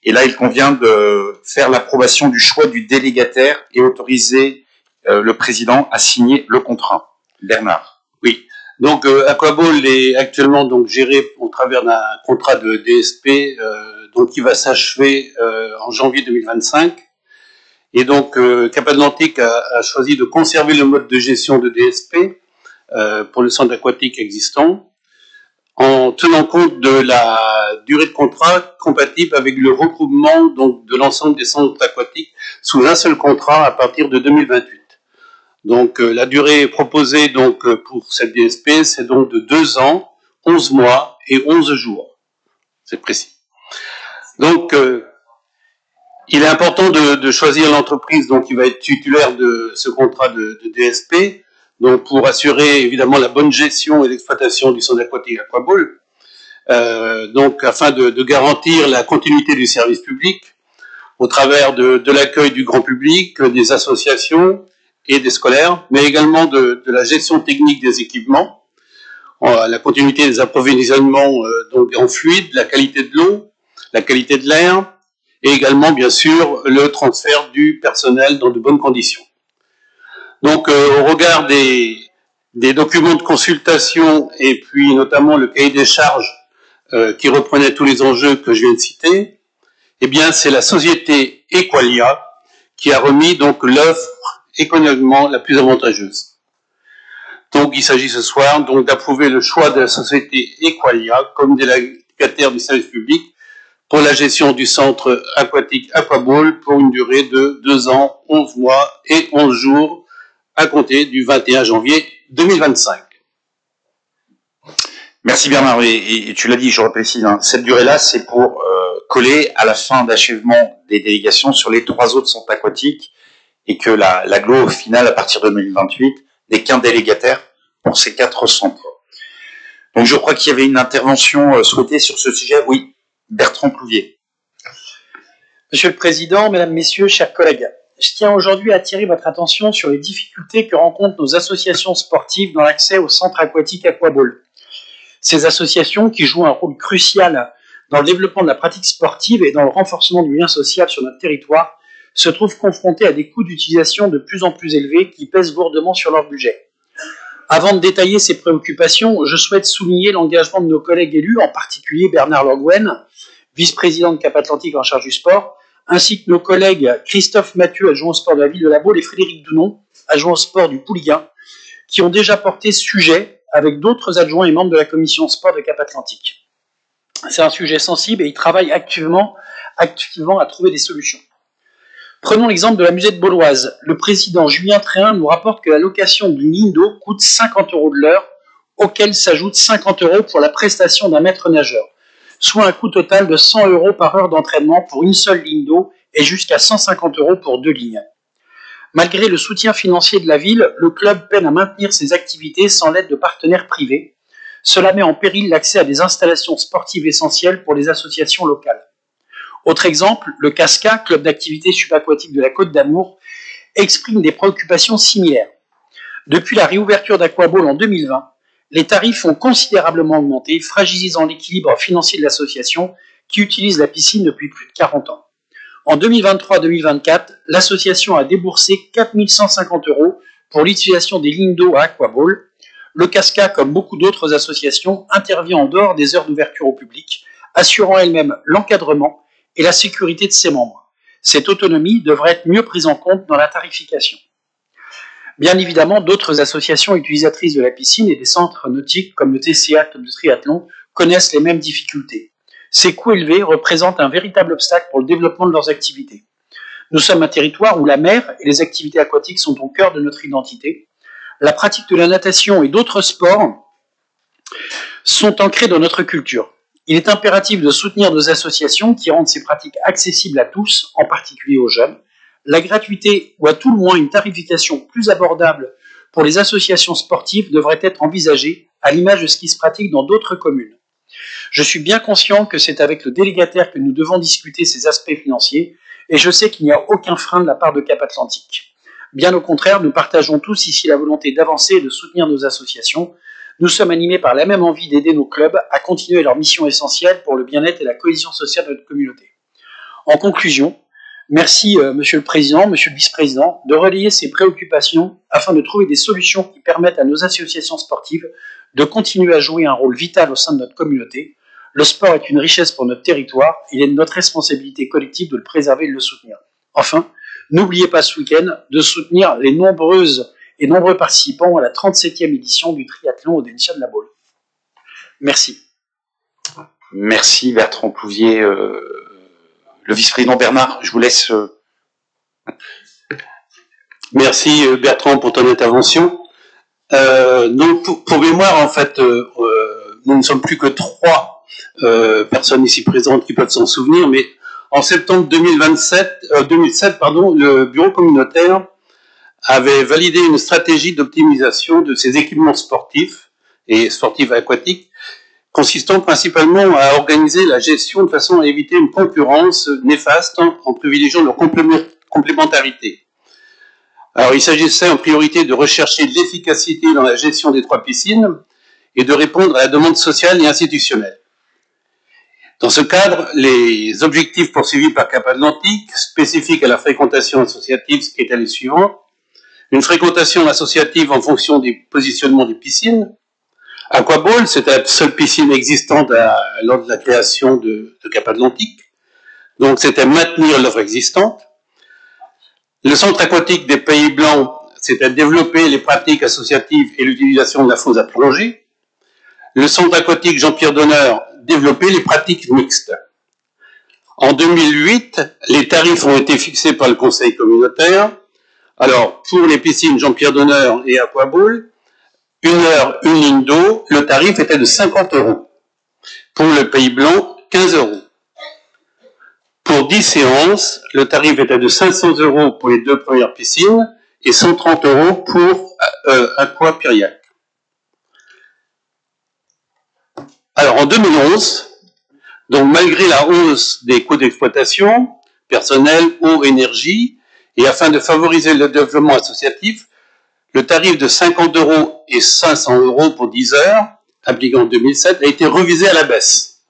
Et là, il convient de faire l'approbation du choix du délégataire et autoriser le président à signer le contrat. Bernard. Oui. Donc Aquaball est actuellement donc géré au travers d'un contrat de DSP donc qui va s'achever en janvier 2025. Et donc Cap Atlantique a choisi de conserver le mode de gestion de DSP pour le centre aquatique existant, en tenant compte de la durée de contrat compatible avec le regroupement donc de l'ensemble des centres aquatiques sous un seul contrat à partir de 2028. Donc la durée proposée donc pour cette DSP, c'est donc de 2 ans, 11 mois et 11 jours. C'est précis. Donc il est important de choisir l'entreprise donc qui va être titulaire de ce contrat de DSP, donc pour assurer évidemment la bonne gestion et l'exploitation du centre aquatique Aquaball, donc afin de garantir la continuité du service public au travers de l'accueil du grand public, des associations et des scolaires, mais également de la gestion technique des équipements, la continuité des approvisionnements donc en fluide, la qualité de l'eau, la qualité de l'air, et également, bien sûr, le transfert du personnel dans de bonnes conditions. Donc, au regard des documents de consultation et puis notamment le cahier des charges qui reprenait tous les enjeux que je viens de citer, eh bien, c'est la société Equalia qui a remis donc l'offre économiquement la plus avantageuse. Donc, il s'agit ce soir donc d'approuver le choix de la société Equalia comme délégataire du service public pour la gestion du centre aquatique Aquaball pour une durée de 2 ans, 11 mois et 11 jours à compter du 21 janvier 2025. Merci Bernard. Et tu l'as dit, je reprécise, cette durée-là, c'est pour coller à la fin d'achèvement des délégations sur les 3 autres centres aquatiques et que l'agglo, au final, à partir de 2028, n'est qu'un délégataire pour ces 4 centres. Donc je crois qu'il y avait une intervention souhaitée sur ce sujet. Oui. Bertrand Plouvier. Monsieur le Président, Mesdames, Messieurs, chers collègues, je tiens aujourd'hui à attirer votre attention sur les difficultés que rencontrent nos associations sportives dans l'accès au centre aquatique Aquaball. Ces associations, qui jouent un rôle crucial dans le développement de la pratique sportive et dans le renforcement du lien social sur notre territoire, se trouvent confrontées à des coûts d'utilisation de plus en plus élevés qui pèsent lourdement sur leur budget. Avant de détailler ces préoccupations, je souhaite souligner l'engagement de nos collègues élus, en particulier Bernard Le Guen, vice-président de Cap Atlantique en charge du sport, ainsi que nos collègues Christophe Mathieu, adjoint au sport de la ville de La Baule, et Frédéric Dounon, adjoint au sport du Pouliguen, qui ont déjà porté ce sujet avec d'autres adjoints et membres de la commission sport de Cap Atlantique. C'est un sujet sensible et ils travaillent activement à trouver des solutions. Prenons l'exemple de la musette bauloise. Le président Julien Tréhin nous rapporte que la location d'une ligne d'eau coûte 50 € de l'heure, auquel s'ajoutent 50 € pour la prestation d'un maître nageur, soit un coût total de 100 € par heure d'entraînement pour une seule ligne d'eau et jusqu'à 150 € pour 2 lignes. Malgré le soutien financier de la ville, le club peine à maintenir ses activités sans l'aide de partenaires privés. Cela met en péril l'accès à des installations sportives essentielles pour les associations locales. Autre exemple, le CASCA, club d'activité subaquatique de la Côte d'Amour, exprime des préoccupations similaires. Depuis la réouverture d'Aquaball en 2020, les tarifs ont considérablement augmenté, fragilisant l'équilibre financier de l'association qui utilise la piscine depuis plus de 40 ans. En 2023-2024, l'association a déboursé 4 150 € pour l'utilisation des lignes d'eau à Aquaball. Le CASCA, comme beaucoup d'autres associations, intervient en dehors des heures d'ouverture au public, assurant elle-même l'encadrement et la sécurité de ses membres. Cette autonomie devrait être mieux prise en compte dans la tarification. Bien évidemment, d'autres associations utilisatrices de la piscine et des centres nautiques comme le TCA Club de Triathlon connaissent les mêmes difficultés. Ces coûts élevés représentent un véritable obstacle pour le développement de leurs activités. Nous sommes un territoire où la mer et les activités aquatiques sont au cœur de notre identité. La pratique de la natation et d'autres sports sont ancrés dans notre culture. Il est impératif de soutenir nos associations qui rendent ces pratiques accessibles à tous, en particulier aux jeunes. La gratuité ou à tout le moins une tarification plus abordable pour les associations sportives devrait être envisagée à l'image de ce qui se pratique dans d'autres communes. Je suis bien conscient que c'est avec le délégataire que nous devons discuter ces aspects financiers et je sais qu'il n'y a aucun frein de la part de Cap Atlantique. Bien au contraire, nous partageons tous ici la volonté d'avancer et de soutenir nos associations. Nous sommes animés par la même envie d'aider nos clubs à continuer leur mission essentielle pour le bien-être et la cohésion sociale de notre communauté. En conclusion, merci Monsieur le Président, Monsieur le Vice-président, de relayer ces préoccupations afin de trouver des solutions qui permettent à nos associations sportives de continuer à jouer un rôle vital au sein de notre communauté. Le sport est une richesse pour notre territoire, il est de notre responsabilité collective de le préserver et de le soutenir. Enfin, n'oubliez pas ce week-end de soutenir les nombreux participants à la 37e édition du triathlon au Dénicha de la Baule. Merci. Merci Bertrand Plouvier. Le vice-président Bernard, je vous laisse. Merci Bertrand pour ton intervention. Donc pour mémoire, en fait, nous ne sommes plus que 3 personnes ici présentes qui peuvent s'en souvenir, mais en septembre 2007, le bureau communautaire avait validé une stratégie d'optimisation de ses équipements sportifs et sportifs aquatiques, consistant principalement à organiser la gestion de façon à éviter une concurrence néfaste en privilégiant leur complémentarité. Alors, il s'agissait en priorité de rechercher de l'efficacité dans la gestion des 3 piscines et de répondre à la demande sociale et institutionnelle. Dans ce cadre, les objectifs poursuivis par Cap Atlantique, spécifiques à la fréquentation associative, ce qui étaient les suivants: une fréquentation associative en fonction du positionnement des piscines. Aquaball, c'était la seule piscine existante lors de la création de Cap Atlantique. Donc, c'était maintenir l'offre existante. Le centre aquatique des Pays Blancs, c'était développer les pratiques associatives et l'utilisation de la fosse à plonger. Le centre aquatique Jean-Pierre Donneur, développer les pratiques mixtes. En 2008, les tarifs ont été fixés par le conseil communautaire. Alors, pour les piscines Jean-Pierre Donneur et Aquaball, 1 heure, 1 ligne d'eau, le tarif était de 50 €. Pour le Pays Blanc, 15 €. Pour 10 séances, le tarif était de 500 € pour les 2 premières piscines et 130 € pour Aqua Piriac. Alors, en 2011, donc malgré la hausse des coûts d'exploitation, personnel, eau, énergie, et afin de favoriser le développement associatif, le tarif de 50 € et 500 € pour 10 heures, appliqué en 2007, a été revisé à la baisse.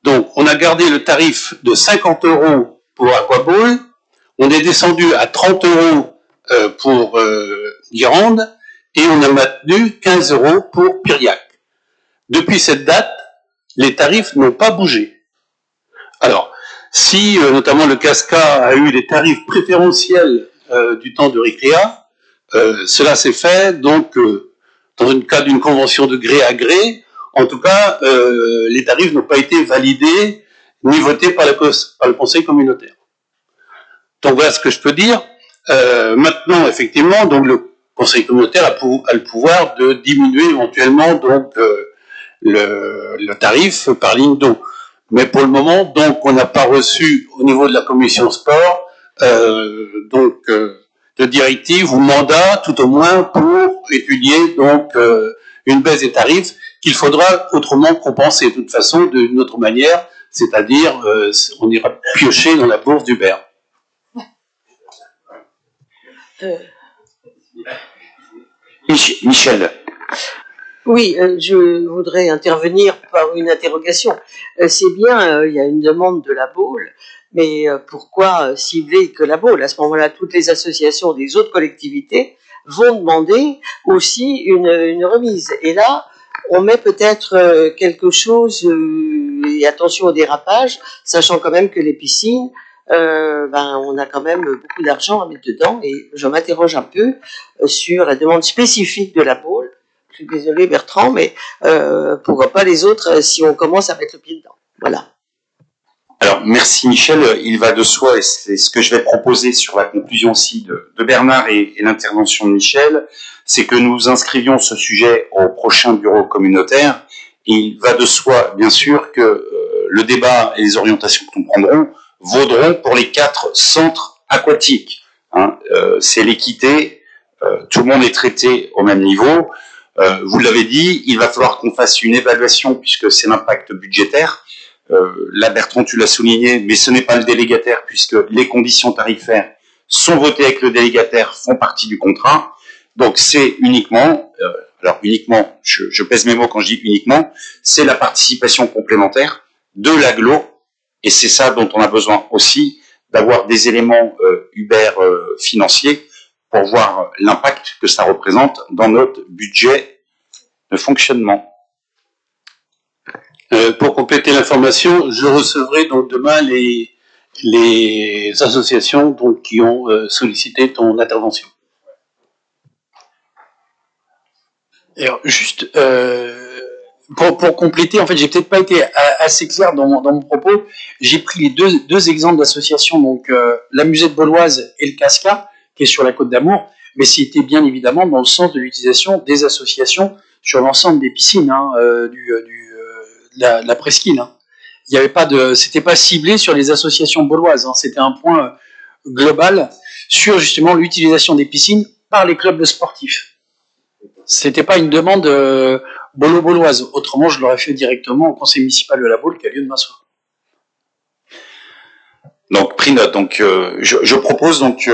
Donc, on a gardé le tarif de 50 € pour Aquaball, on est descendu à 30 € pour Guérande, et on a maintenu 15 € pour Piriac. Depuis cette date, les tarifs n'ont pas bougé. Alors, si notamment le Casca a eu des tarifs préférentiels du temps de récréa, cela s'est fait donc dans le cadre d'une convention de gré à gré. En tout cas, les tarifs n'ont pas été validés ni votés par le conseil communautaire. Donc voilà ce que je peux dire. Maintenant, effectivement, donc le conseil communautaire a le pouvoir de diminuer éventuellement donc le tarif par ligne d'eau. Mais pour le moment, donc, on n'a pas reçu au niveau de la commission sport de directive ou mandat, tout au moins, pour étudier donc une baisse des tarifs qu'il faudra autrement compenser de toute façon d'une autre manière, c'est-à-dire on ira piocher dans la bourse d'Uber. Michel. Oui, je voudrais intervenir par une interrogation. C'est bien, il y a une demande de la Baule, mais pourquoi cibler que la Baule? À ce moment-là, toutes les associations des autres collectivités vont demander aussi une remise. Et là, on met peut-être quelque chose, et attention au dérapage, sachant quand même que les piscines, on a quand même beaucoup d'argent à mettre dedans, et je m'interroge un peu sur la demande spécifique de la Baule. Je suis désolé Bertrand, mais pourquoi pas les autres si on commence à mettre le pied dedans. Voilà. Alors, merci Michel. Il va de soi, et c'est ce que je vais proposer sur la conclusion aussi de Bernard et l'intervention de Michel, c'est que nous inscrivions ce sujet au prochain bureau communautaire. Et il va de soi, bien sûr, que le débat et les orientations que nous prendrons vaudront pour les 4 centres aquatiques. C'est l'équité, tout le monde est traité au même niveau. Vous l'avez dit, il va falloir qu'on fasse une évaluation puisque c'est l'impact budgétaire. Là, Bertrand, tu l'as souligné, mais ce n'est pas le délégataire puisque les conditions tarifaires sont votées avec le délégataire, font partie du contrat. Donc, c'est uniquement, uniquement, je pèse mes mots quand je dis uniquement, c'est la participation complémentaire de l'agglo, et c'est ça dont on a besoin aussi, d'avoir des éléments financiers pour voir l'impact que ça représente dans notre budget de fonctionnement. Pour compléter l'information, je recevrai donc demain les associations donc, qui ont sollicité ton intervention. Alors, juste pour compléter, en fait, j'ai peut-être pas été assez clair dans mon propos. J'ai pris les deux exemples d'associations, donc la Musette Bauloise et le Casca, qui est sur la Côte d'Amour, mais c'était bien évidemment dans le sens de l'utilisation des associations sur l'ensemble des piscines, la presqu'île. Il y avait pas c'était pas ciblé sur les associations bauloises. C'était un point global sur justement l'utilisation des piscines par les clubs de sportifs. C'était pas une demande bauloise. Autrement, je l'aurais fait directement au conseil municipal de la Baule qui a lieu demain soir. Donc, pris note. Donc, je propose donc,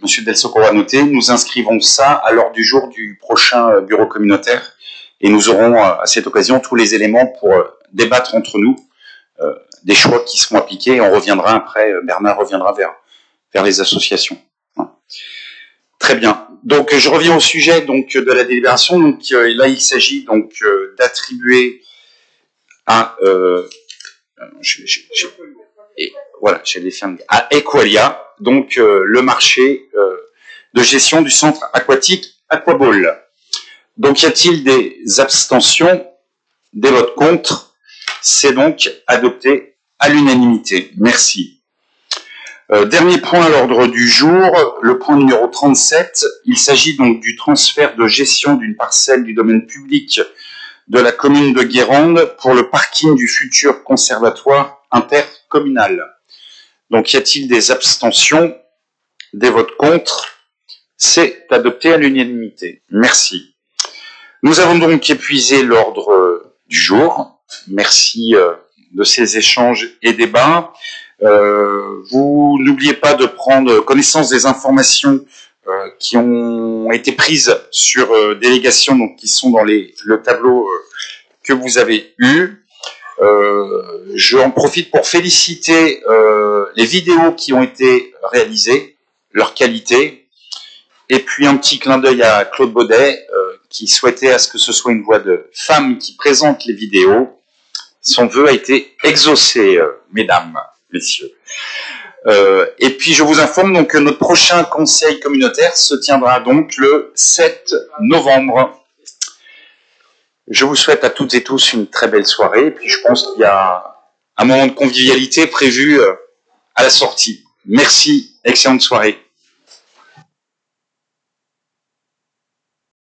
Monsieur Delsoco a noté, nous inscrivons ça à l'ordre du jour du prochain bureau communautaire et nous aurons à cette occasion tous les éléments pour débattre entre nous des choix qui seront appliqués et on reviendra après, Bernard reviendra vers les associations. Très bien. Donc, je reviens au sujet donc de la délibération. Donc, là, il s'agit donc d'attribuer à à Equalia, donc le marché de gestion du centre aquatique Aquabaule. Donc, y a-t-il des abstentions, des votes contre? C'est donc adopté à l'unanimité. Merci. Dernier point à l'ordre du jour, le point numéro 37. Il s'agit donc du transfert de gestion d'une parcelle du domaine public de la commune de Guérande pour le parking du futur conservatoire intercommunal. Donc, y a-t-il des abstentions, des votes contre? C'est adopté à l'unanimité. Merci. Nous avons donc épuisé l'ordre du jour. Merci de ces échanges et débats. Vous n'oubliez pas de prendre connaissance des informations qui ont été prises sur délégation, donc qui sont dans le tableau que vous avez eu. Je en profite pour féliciter les vidéos qui ont été réalisées, leur qualité, et puis un petit clin d'œil à Claude Baudet qui souhaitait à ce que ce soit une voix de femme qui présente les vidéos. Son vœu a été exaucé, mesdames, messieurs. Et puis je vous informe donc que notre prochain conseil communautaire se tiendra donc le 7 novembre. Je vous souhaite à toutes et tous une très belle soirée. Et puis je pense qu'il y a un moment de convivialité prévu à la sortie. Merci, excellente soirée.